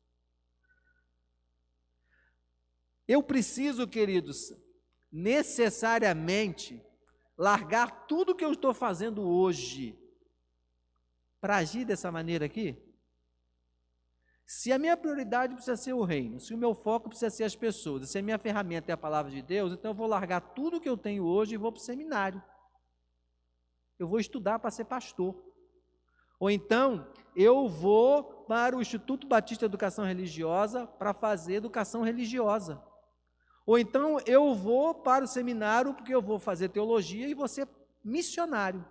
Eu preciso, queridos, necessariamente largar tudo que eu estou fazendo hoje para agir dessa maneira aqui? Se a minha prioridade precisa ser o reino, se o meu foco precisa ser as pessoas, se a minha ferramenta é a palavra de Deus, então eu vou largar tudo que eu tenho hoje e vou para o seminário. Eu vou estudar para ser pastor. Ou então, eu vou para o Instituto Batista de Educação Religiosa para fazer educação religiosa. Ou então, eu vou para o seminário porque eu vou fazer teologia e vou ser missionário.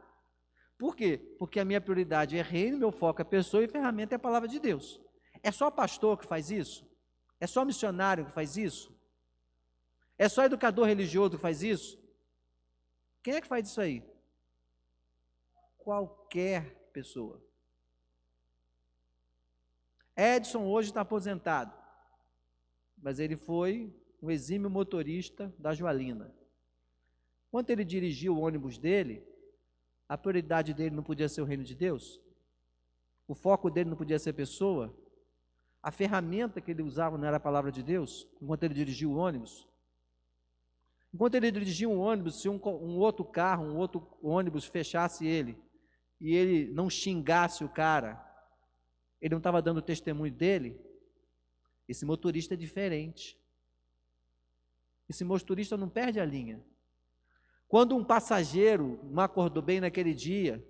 Por quê? Porque a minha prioridade é reino, meu foco é pessoa e ferramenta é a palavra de Deus. É só pastor que faz isso? É só missionário que faz isso? É só educador religioso que faz isso? Quem é que faz isso aí? Qualquer pessoa. Edson hoje está aposentado, mas ele foi um exímio motorista da Joalina. Quando ele dirigiu o ônibus dele, a prioridade dele não podia ser o reino de Deus? O foco dele não podia ser pessoa? A ferramenta que ele usava não era a palavra de Deus, enquanto ele dirigia o ônibus? Enquanto ele dirigia um ônibus, se um outro carro, um outro ônibus fechasse ele, e ele não xingasse o cara, ele não estava dando testemunho dele? Esse motorista é diferente. Esse motorista não perde a linha. Quando um passageiro não acordou bem naquele dia,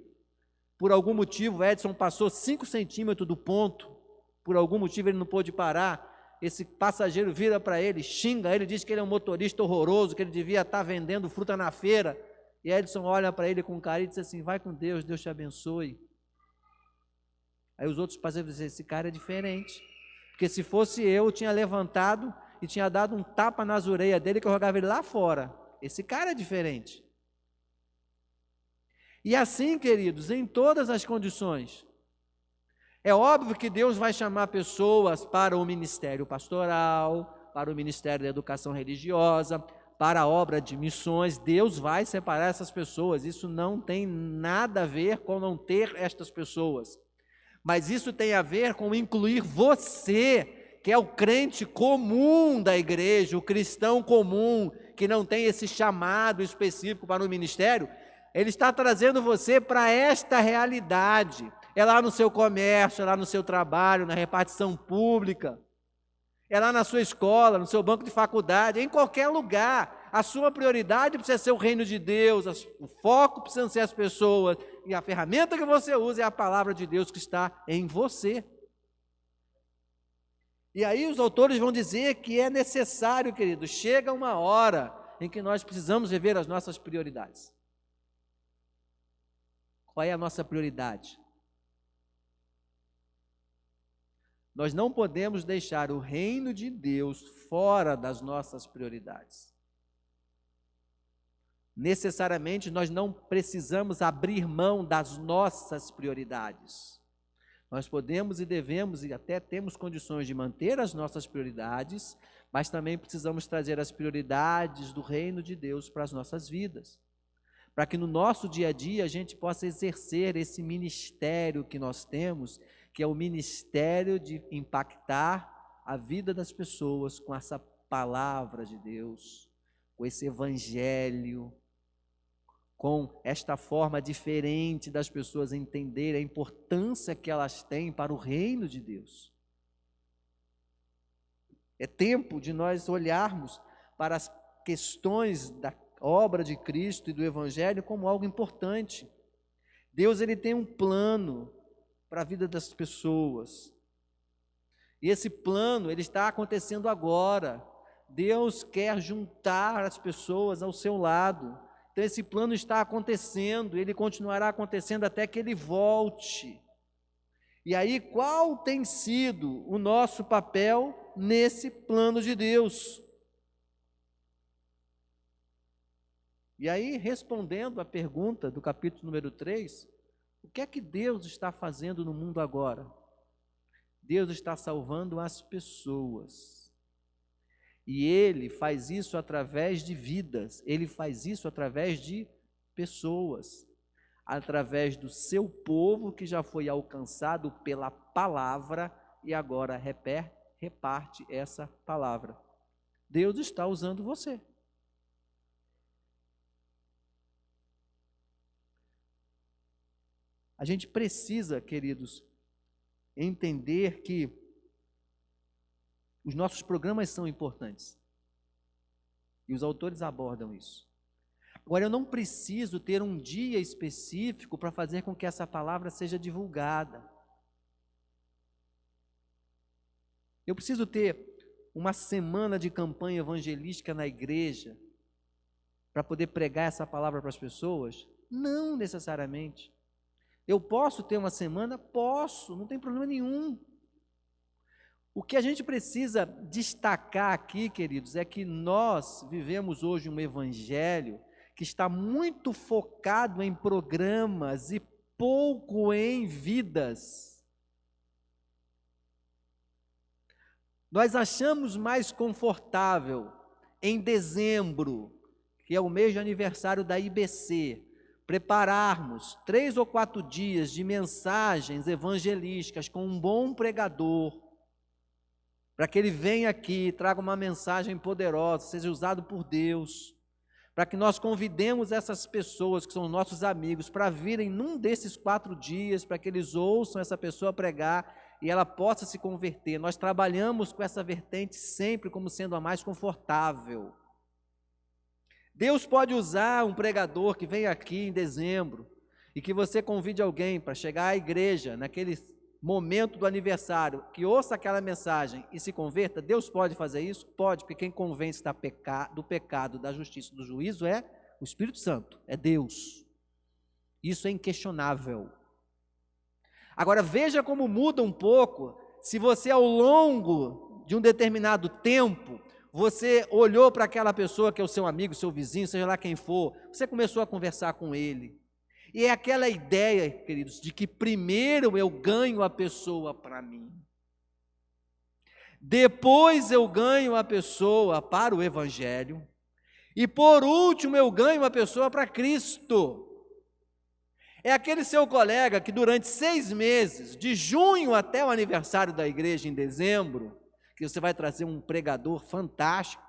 por algum motivo, Edson passou 5 centímetros do ponto, por algum motivo ele não pôde parar, esse passageiro vira para ele, xinga ele, diz que ele é um motorista horroroso, que ele devia estar vendendo fruta na feira, e Edson olha para ele com carinho e diz assim: vai com Deus, Deus te abençoe. Aí os outros passageiros dizem: esse cara é diferente, porque se fosse eu tinha levantado e tinha dado um tapa nas orelhas dele que eu jogava ele lá fora. Esse cara é diferente. E assim, queridos, em todas as condições. É óbvio que Deus vai chamar pessoas para o ministério pastoral, para o ministério da educação religiosa, para a obra de missões, Deus vai separar essas pessoas. Isso não tem nada a ver com não ter estas pessoas. Mas isso tem a ver com incluir você, que é o crente comum da igreja, o cristão comum, que não tem esse chamado específico para o ministério. Ele está trazendo você para esta realidade. É lá no seu comércio, é lá no seu trabalho, na repartição pública, é lá na sua escola, no seu banco de faculdade, em qualquer lugar. A sua prioridade precisa ser o reino de Deus, o foco precisa ser as pessoas, e a ferramenta que você usa é a palavra de Deus que está em você. E aí os autores vão dizer que é necessário, querido, chega uma hora em que nós precisamos rever as nossas prioridades. Qual é a nossa prioridade? Nós não podemos deixar o reino de Deus fora das nossas prioridades. Necessariamente, nós não precisamos abrir mão das nossas prioridades. Nós podemos e devemos, e até temos condições de manter as nossas prioridades, mas também precisamos trazer as prioridades do reino de Deus para as nossas vidas, para que no nosso dia a dia a gente possa exercer esse ministério que nós temos, que é o ministério de impactar a vida das pessoas com essa palavra de Deus, com esse evangelho, com esta forma diferente das pessoas entenderem a importância que elas têm para o reino de Deus. É tempo de nós olharmos para as questões da obra de Cristo e do evangelho como algo importante. Deus, ele tem um plano para a vida das pessoas. E esse plano, ele está acontecendo agora. Deus quer juntar as pessoas ao seu lado. Então esse plano está acontecendo, ele continuará acontecendo até que ele volte. E aí, qual tem sido o nosso papel nesse plano de Deus? E aí, respondendo à pergunta do capítulo número 3, o que é que Deus está fazendo no mundo agora? Deus está salvando as pessoas. E Ele faz isso através de vidas, Ele faz isso através de pessoas, através do seu povo que já foi alcançado pela palavra e agora reparte essa palavra. Deus está usando você. A gente precisa, queridos, entender que os nossos programas são importantes. E os autores abordam isso. Agora, eu não preciso ter um dia específico para fazer com que essa palavra seja divulgada. Eu preciso ter uma semana de campanha evangelística na igreja para poder pregar essa palavra para as pessoas? Não necessariamente. Eu posso ter uma semana? Posso, não tem problema nenhum. O que a gente precisa destacar aqui, queridos, é que nós vivemos hoje um evangelho que está muito focado em programas e pouco em vidas. Nós achamos mais confortável em dezembro, que é o mês de aniversário da IBC, prepararmos 3 ou 4 dias de mensagens evangelísticas com um bom pregador, para que ele venha aqui, traga uma mensagem poderosa, seja usado por Deus, para que nós convidemos essas pessoas que são nossos amigos para virem num desses 4 dias, para que eles ouçam essa pessoa pregar e ela possa se converter. Nós trabalhamos com essa vertente sempre como sendo a mais confortável. Deus pode usar um pregador que vem aqui em dezembro e que você convide alguém para chegar à igreja naquele momento do aniversário, que ouça aquela mensagem e se converta. Deus pode fazer isso? Pode, porque quem convence do pecado, da justiça, do juízo é o Espírito Santo, é Deus. Isso é inquestionável. Agora veja como muda um pouco se você ao longo de um determinado tempo você olhou para aquela pessoa que é o seu amigo, seu vizinho, seja lá quem for, você começou a conversar com ele. E é aquela ideia, queridos, de que primeiro eu ganho a pessoa para mim. Depois eu ganho a pessoa para o evangelho. E por último, eu ganho uma pessoa para Cristo. É aquele seu colega que durante 6 meses, de junho até o aniversário da igreja em dezembro, que você vai trazer um pregador fantástico,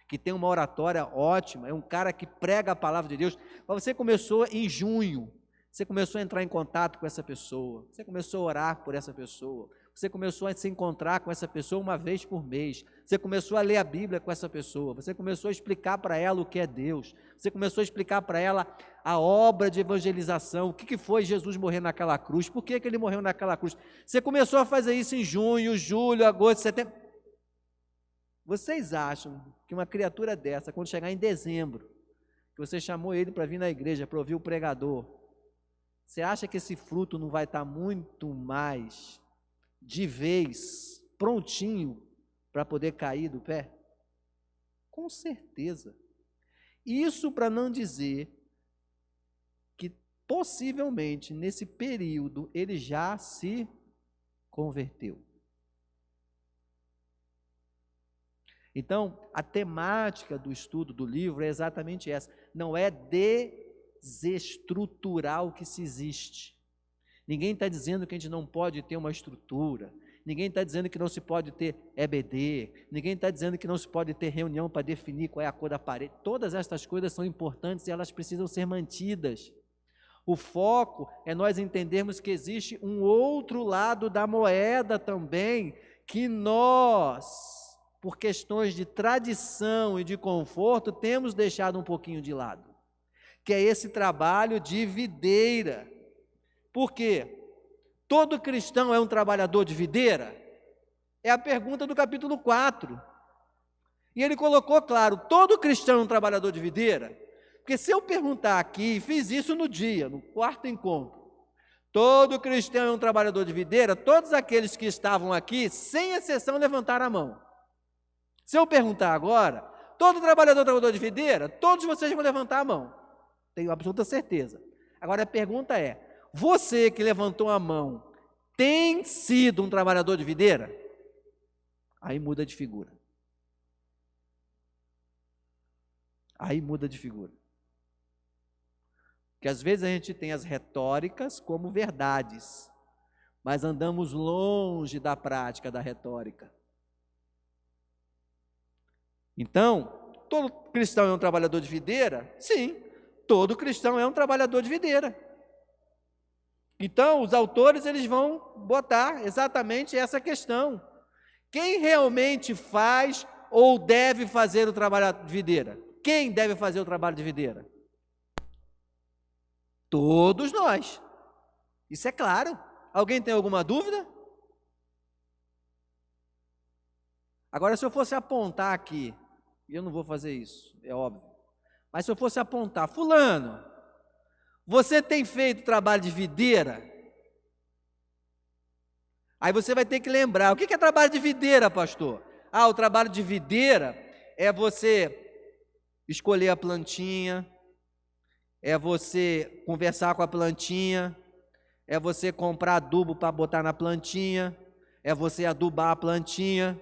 que tem uma oratória ótima, é um cara que prega a palavra de Deus. Mas você começou em junho, você começou a entrar em contato com essa pessoa, você começou a orar por essa pessoa, você começou a se encontrar com essa pessoa uma vez por mês, você começou a ler a Bíblia com essa pessoa, você começou a explicar para ela o que é Deus, você começou a explicar para ela a obra de evangelização, o que foi Jesus morrer naquela cruz, por que ele morreu naquela cruz. Você começou a fazer isso em junho, julho, agosto, setembro. Vocês acham que uma criatura dessa, quando chegar em dezembro, que você chamou ele para vir na igreja, para ouvir o pregador, você acha que esse fruto não vai estar muito mais de vez, prontinho, para poder cair do pé? Com certeza. Isso para não dizer que possivelmente nesse período ele já se converteu. Então, a temática do estudo do livro é exatamente essa, não é desestruturar o que se existe. Ninguém está dizendo que a gente não pode ter uma estrutura, ninguém está dizendo que não se pode ter EBD, ninguém está dizendo que não se pode ter reunião para definir qual é a cor da parede. Todas estas coisas são importantes e elas precisam ser mantidas. O foco é nós entendermos que existe um outro lado da moeda também, que nós, por questões de tradição e de conforto, temos deixado um pouquinho de lado, que é esse trabalho de videira. Por quê? Todo cristão é um trabalhador de videira? É a pergunta do capítulo 4. E ele colocou claro, todo cristão é um trabalhador de videira? Porque se eu perguntar aqui, fiz isso no dia, no 4º encontro, todo cristão é um trabalhador de videira, todos aqueles que estavam aqui, sem exceção, levantaram a mão. Se eu perguntar agora, todo trabalhador de videira, todos vocês vão levantar a mão. Tenho absoluta certeza. Agora a pergunta é, você que levantou a mão, tem sido um trabalhador de videira? Aí muda de figura. Aí muda de figura. Porque às vezes a gente tem as retóricas como verdades, mas andamos longe da prática da retórica. Então, todo cristão é um trabalhador de videira? Sim, todo cristão é um trabalhador de videira. Então, os autores eles vão botar exatamente essa questão. Quem realmente faz ou deve fazer o trabalho de videira? Quem deve fazer o trabalho de videira? Todos nós. Isso é claro. Alguém tem alguma dúvida? Agora, se eu fosse apontar aqui, e eu não vou fazer isso, é óbvio, mas se eu fosse apontar, fulano, você tem feito trabalho de videira? Aí você vai ter que lembrar, o que é trabalho de videira, pastor? O trabalho de videira é você escolher a plantinha, é você conversar com a plantinha, é você comprar adubo para botar na plantinha, é você adubar a plantinha,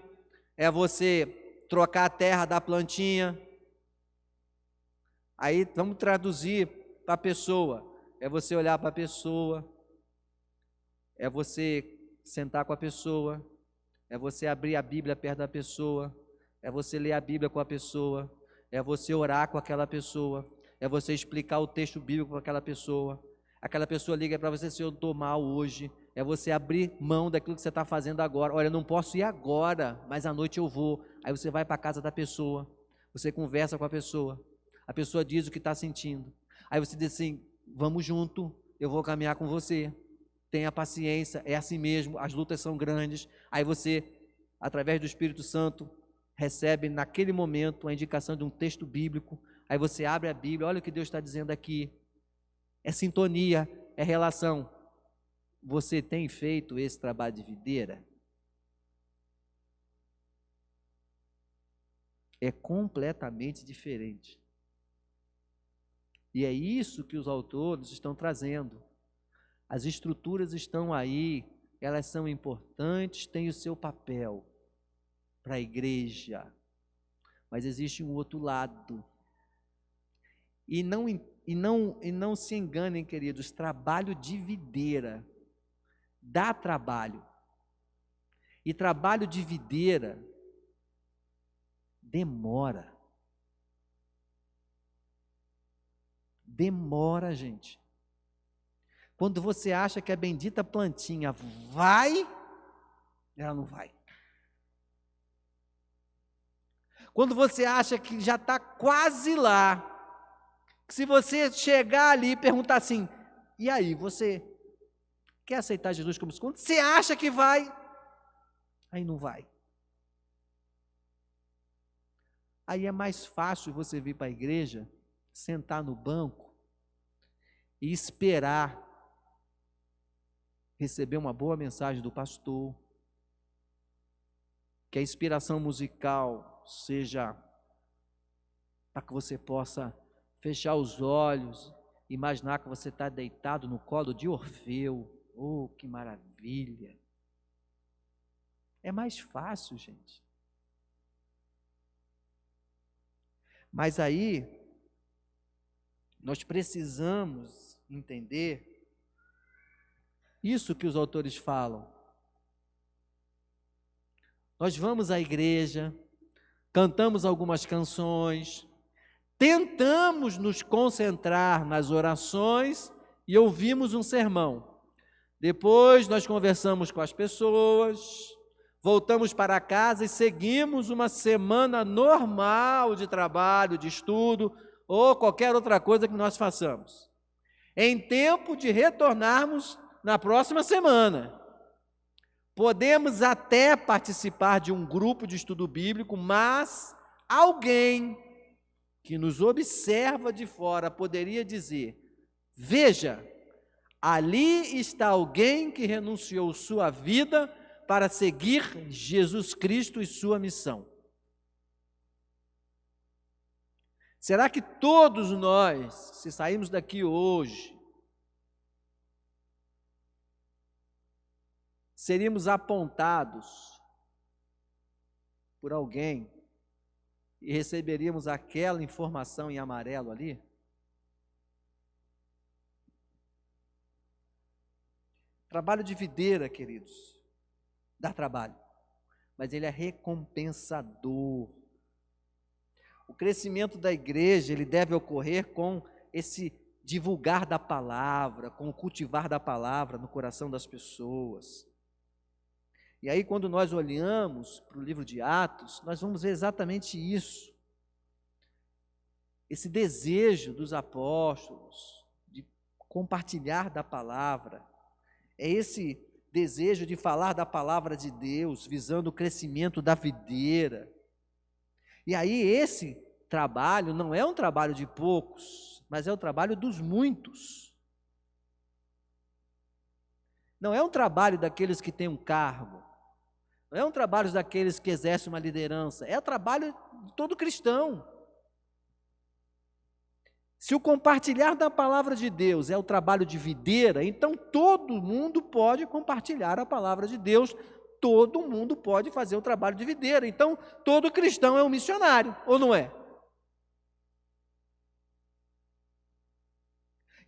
é você trocar a terra da plantinha. Aí vamos traduzir para a pessoa, é você olhar para a pessoa, é você sentar com a pessoa, é você abrir a Bíblia perto da pessoa, é você ler a Bíblia com a pessoa, é você orar com aquela pessoa, é você explicar o texto bíblico para aquela pessoa liga para você, se eu estou mal hoje, é você abrir mão daquilo que você está fazendo agora. Olha, eu não posso ir agora, mas à noite eu vou. Aí você vai para a casa da pessoa, você conversa com a pessoa diz o que está sentindo, aí você diz assim, vamos junto, eu vou caminhar com você, tenha paciência, é assim mesmo, as lutas são grandes. Aí você, através do Espírito Santo, recebe naquele momento a indicação de um texto bíblico, aí você abre a Bíblia, olha o que Deus está dizendo aqui, é sintonia, é relação. Você tem feito esse trabalho de videira? É completamente diferente. E é isso que os autores estão trazendo. As estruturas estão aí, elas são importantes, têm o seu papel para a igreja. Mas existe um outro lado. E não se enganem, queridos, trabalho de videira dá trabalho. E trabalho de videira demora. Demora, gente. Quando você acha que a bendita plantinha vai, ela não vai. Quando você acha que já está quase lá, se você chegar ali e perguntar assim, e aí, você quer aceitar Jesus como Senhor? Você acha que vai, aí não vai. Aí é mais fácil você vir para a igreja, sentar no banco e esperar receber uma boa mensagem do pastor, que a inspiração musical seja para que você possa fechar os olhos, imaginar que você está deitado no colo de Orfeu. Oh, que maravilha! É mais fácil, gente. Mas aí, nós precisamos entender isso que os autores falam. Nós vamos à igreja, cantamos algumas canções, tentamos nos concentrar nas orações e ouvimos um sermão. Depois nós conversamos com as pessoas, voltamos para casa e seguimos uma semana normal de trabalho, de estudo ou qualquer outra coisa que nós façamos. Em tempo de retornarmos na próxima semana. Podemos até participar de um grupo de estudo bíblico, mas alguém que nos observa de fora poderia dizer: veja, ali está alguém que renunciou sua vida para seguir Jesus Cristo e sua missão. Será que todos nós, se sairmos daqui hoje, seríamos apontados por alguém e receberíamos aquela informação em amarelo ali? Trabalho de videira, queridos, dá trabalho, mas ele é recompensador. O crescimento da igreja, ele deve ocorrer com esse divulgar da palavra, com o cultivar da palavra no coração das pessoas. E aí, quando nós olhamos para o livro de Atos, nós vamos ver exatamente isso. Esse desejo dos apóstolos de compartilhar da palavra, é esse desejo de falar da palavra de Deus, visando o crescimento da videira. E aí, esse trabalho não é um trabalho de poucos, mas é o trabalho dos muitos. Não é um trabalho daqueles que têm um cargo, não é um trabalho daqueles que exercem uma liderança, é o trabalho de todo cristão. Se o compartilhar da palavra de Deus é o trabalho de videira, então todo mundo pode compartilhar a palavra de Deus, todo mundo pode fazer o trabalho de videira. Então todo cristão é um missionário, ou não é?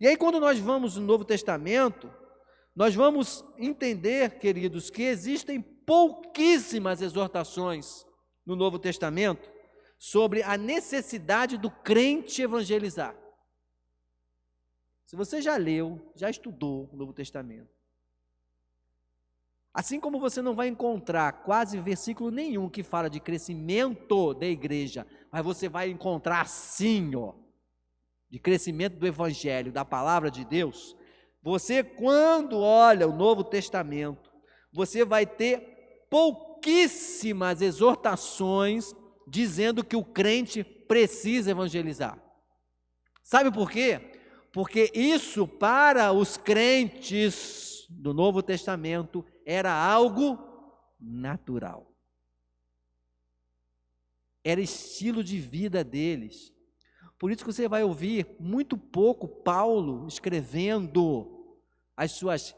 E aí, quando nós vamos no Novo Testamento, nós vamos entender, queridos, que existem pouquíssimas exortações no Novo Testamento sobre a necessidade do crente evangelizar. Se você já leu, já estudou o Novo Testamento, assim como você não vai encontrar quase versículo nenhum que fala de crescimento da igreja, mas você vai encontrar sim, de crescimento do evangelho, da palavra de Deus. Você, quando olha o Novo Testamento, você vai ter pouquíssimas exortações dizendo que o crente precisa evangelizar. Sabe por quê? Porque isso para os crentes do Novo Testamento era algo natural. Era estilo de vida deles. Por isso que você vai ouvir muito pouco Paulo escrevendo as suas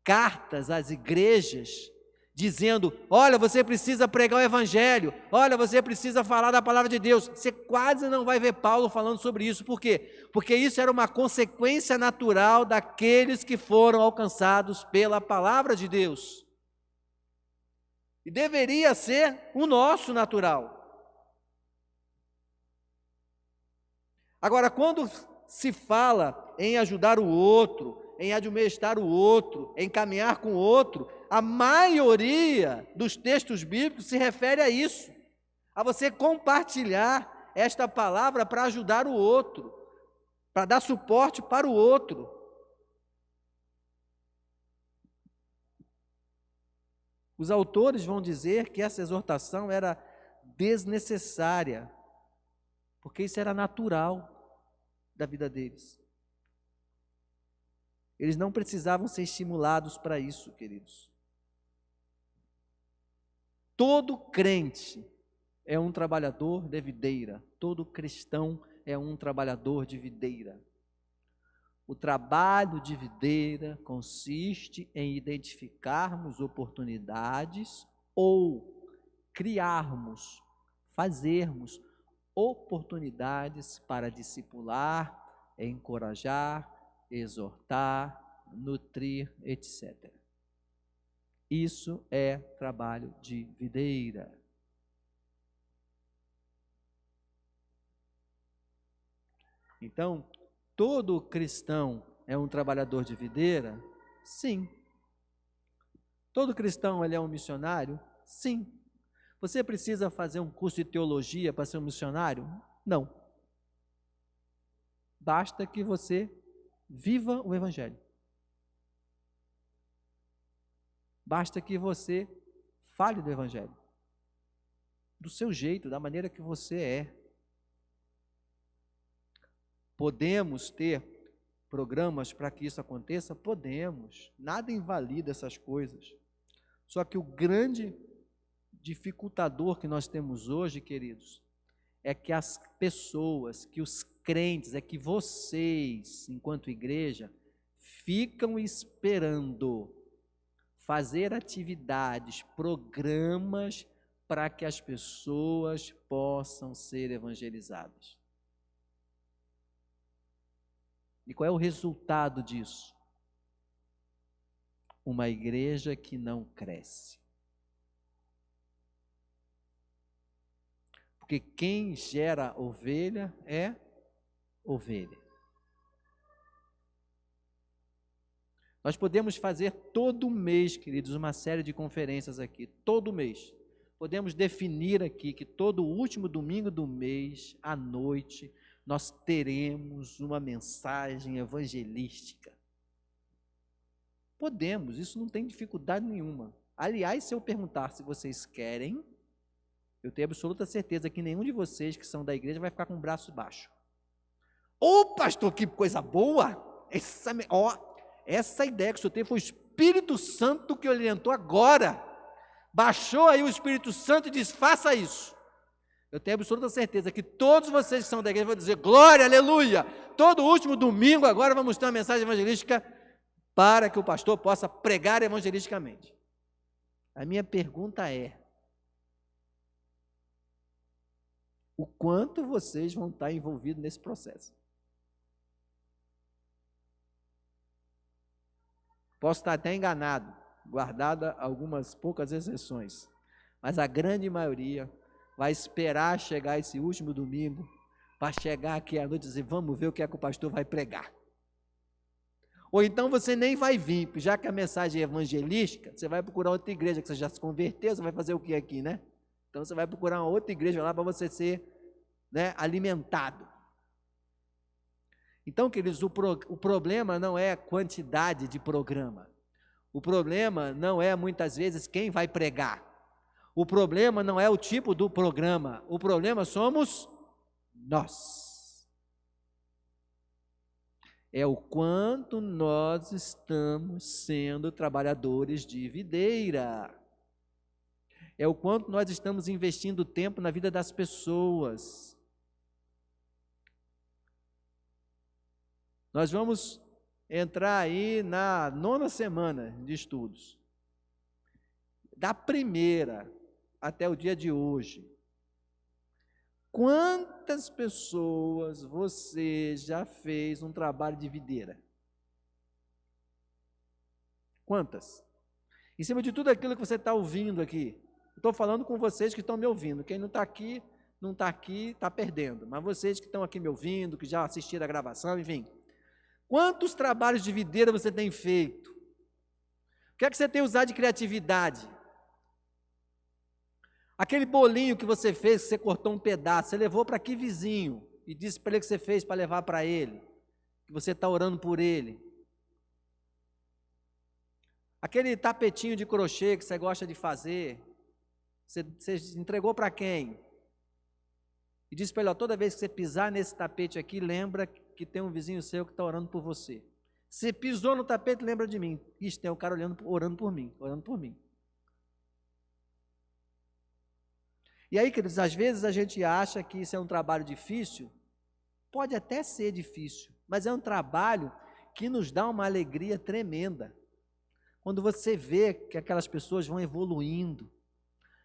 cartas às igrejas, dizendo, olha, você precisa pregar o evangelho, olha, você precisa falar da palavra de Deus. Você quase não vai ver Paulo falando sobre isso. Por quê? Porque isso era uma consequência natural daqueles que foram alcançados pela palavra de Deus. E deveria ser o nosso natural. Agora, quando se fala em ajudar o outro, em admoestar o outro, em caminhar com o outro, a maioria dos textos bíblicos se refere a isso, a você compartilhar esta palavra para ajudar o outro, para dar suporte para o outro. Os autores vão dizer que essa exortação era desnecessária, porque isso era natural da vida deles. Eles não precisavam ser estimulados para isso, queridos. Todo crente é um trabalhador de videira. Todo cristão é um trabalhador de videira. O trabalho de videira consiste em identificarmos oportunidades ou criarmos, fazermos oportunidades para discipular, encorajar, exortar, nutrir, etc. Isso é trabalho de videira. Então, todo cristão é um trabalhador de videira? Sim. Todo cristão ele é um missionário? Sim. Você precisa fazer um curso de teologia para ser um missionário? Não. Basta que você viva o evangelho. Basta que você fale do evangelho. Do seu jeito, da maneira que você é. Podemos ter programas para que isso aconteça? Podemos. Nada invalida essas coisas. Só que o grande dificultador que nós temos hoje, queridos, é que as pessoas, que os crentes, é que vocês, enquanto igreja, ficam esperando fazer atividades, programas para que as pessoas possam ser evangelizadas. E qual é o resultado disso? Uma igreja que não cresce. Porque quem gera ovelha é ovelha. Nós podemos fazer todo mês, queridos, uma série de conferências aqui, todo mês. Podemos definir aqui que todo último domingo do mês, à noite, nós teremos uma mensagem evangelística. Podemos, isso não tem dificuldade nenhuma. Aliás, se eu perguntar se vocês querem, eu tenho absoluta certeza que nenhum de vocês que são da igreja vai ficar com o braço baixo. Ô pastor, que coisa boa! Essa ideia que o senhor teve foi o Espírito Santo que orientou agora. Baixou aí o Espírito Santo e disse, faça isso. Eu tenho absoluta certeza que todos vocês que são da igreja vão dizer, glória, aleluia. Todo último domingo agora vamos ter uma mensagem evangelística para que o pastor possa pregar evangelisticamente. A minha pergunta é, o quanto vocês vão estar envolvidos nesse processo? Posso estar até enganado, guardada algumas poucas exceções, mas a grande maioria vai esperar chegar esse último domingo, para chegar aqui à noite e dizer, vamos ver o que é que o pastor vai pregar. Ou então você nem vai vir, já que a mensagem é evangelística, você vai procurar outra igreja, que você já se converteu, você vai fazer o que aqui, né? Então você vai procurar uma outra igreja lá para você ser, né, alimentado. Então, queridos, o problema não é a quantidade de programa. O problema não é, muitas vezes, quem vai pregar. O problema não é o tipo do programa. O problema somos nós. É o quanto nós estamos sendo trabalhadores de videira. É o quanto nós estamos investindo tempo na vida das pessoas. Nós vamos entrar aí na 9ª semana de estudos. da primeira até o dia de hoje, quantas pessoas você já fez um trabalho de videira? Quantas? Em cima de tudo aquilo que você está ouvindo aqui, estou falando com vocês que estão me ouvindo. Quem não está aqui, está perdendo. Mas vocês que estão aqui me ouvindo, que já assistiram a gravação, enfim. Quantos trabalhos de videira você tem feito? O que é que você tem usado de criatividade? Aquele bolinho que você fez, que você cortou um pedaço, você levou para que vizinho? E disse para ele que você fez para levar para ele? Que você está orando por ele? Aquele tapetinho de crochê que você gosta de fazer, você entregou para quem? E disse para ele, ó, toda vez que você pisar nesse tapete aqui, lembra que tem um vizinho seu que está orando por você. Você pisou no tapete, lembra de mim. Isso, tem um cara orando por mim, orando por mim. E aí, queridos, às vezes a gente acha que isso é um trabalho difícil. Pode até ser difícil, mas é um trabalho que nos dá uma alegria tremenda. Quando você vê que aquelas pessoas vão evoluindo,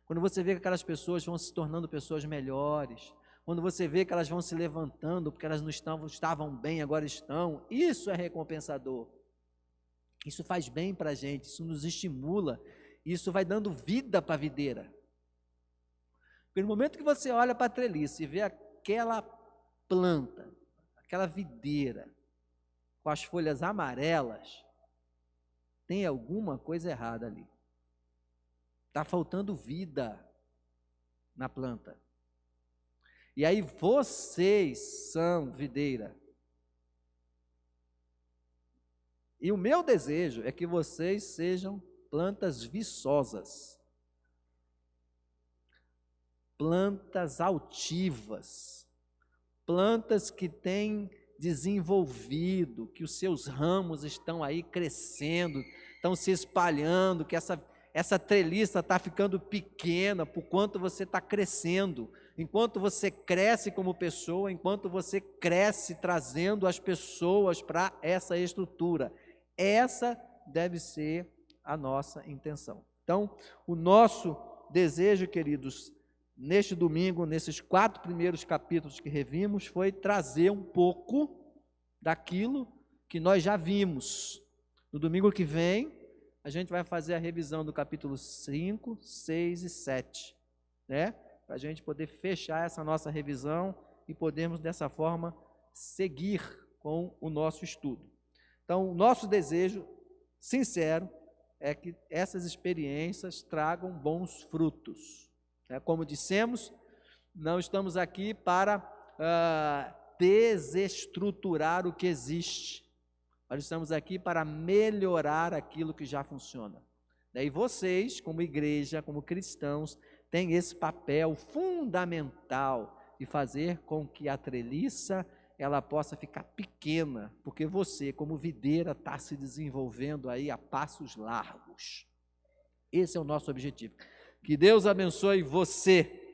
quando você vê que aquelas pessoas vão se tornando pessoas melhores, quando você vê que elas vão se levantando, porque elas não estavam bem, agora estão, isso é recompensador. Isso faz bem para a gente, isso nos estimula, isso vai dando vida para a videira. Porque no momento que você olha para a treliça e vê aquela planta, aquela videira, com as folhas amarelas, tem alguma coisa errada ali. Está faltando vida na planta. E aí vocês são videira. E o meu desejo é que vocês sejam plantas viçosas, plantas altivas, plantas que têm desenvolvido, que os seus ramos estão aí crescendo, estão se espalhando, que essa treliça está ficando pequena por quanto você está crescendo, enquanto você cresce como pessoa, enquanto você cresce trazendo as pessoas para essa estrutura. Essa deve ser a nossa intenção. Então, o nosso desejo, queridos, neste domingo, nesses 4 primeiros capítulos que revimos, foi trazer um pouco daquilo que nós já vimos. No domingo que vem, a gente vai fazer a revisão do capítulo 5, 6 e 7, né? Para a gente poder fechar essa nossa revisão e podermos, dessa forma, seguir com o nosso estudo. Então, o nosso desejo sincero é que essas experiências tragam bons frutos. Como dissemos, não estamos aqui para desestruturar o que existe. Nós estamos aqui para melhorar aquilo que já funciona. E vocês, como igreja, como cristãos, têm esse papel fundamental de fazer com que a treliça ela possa ficar pequena, porque você, como videira, está se desenvolvendo aí a passos largos. Esse é o nosso objetivo. Que Deus abençoe você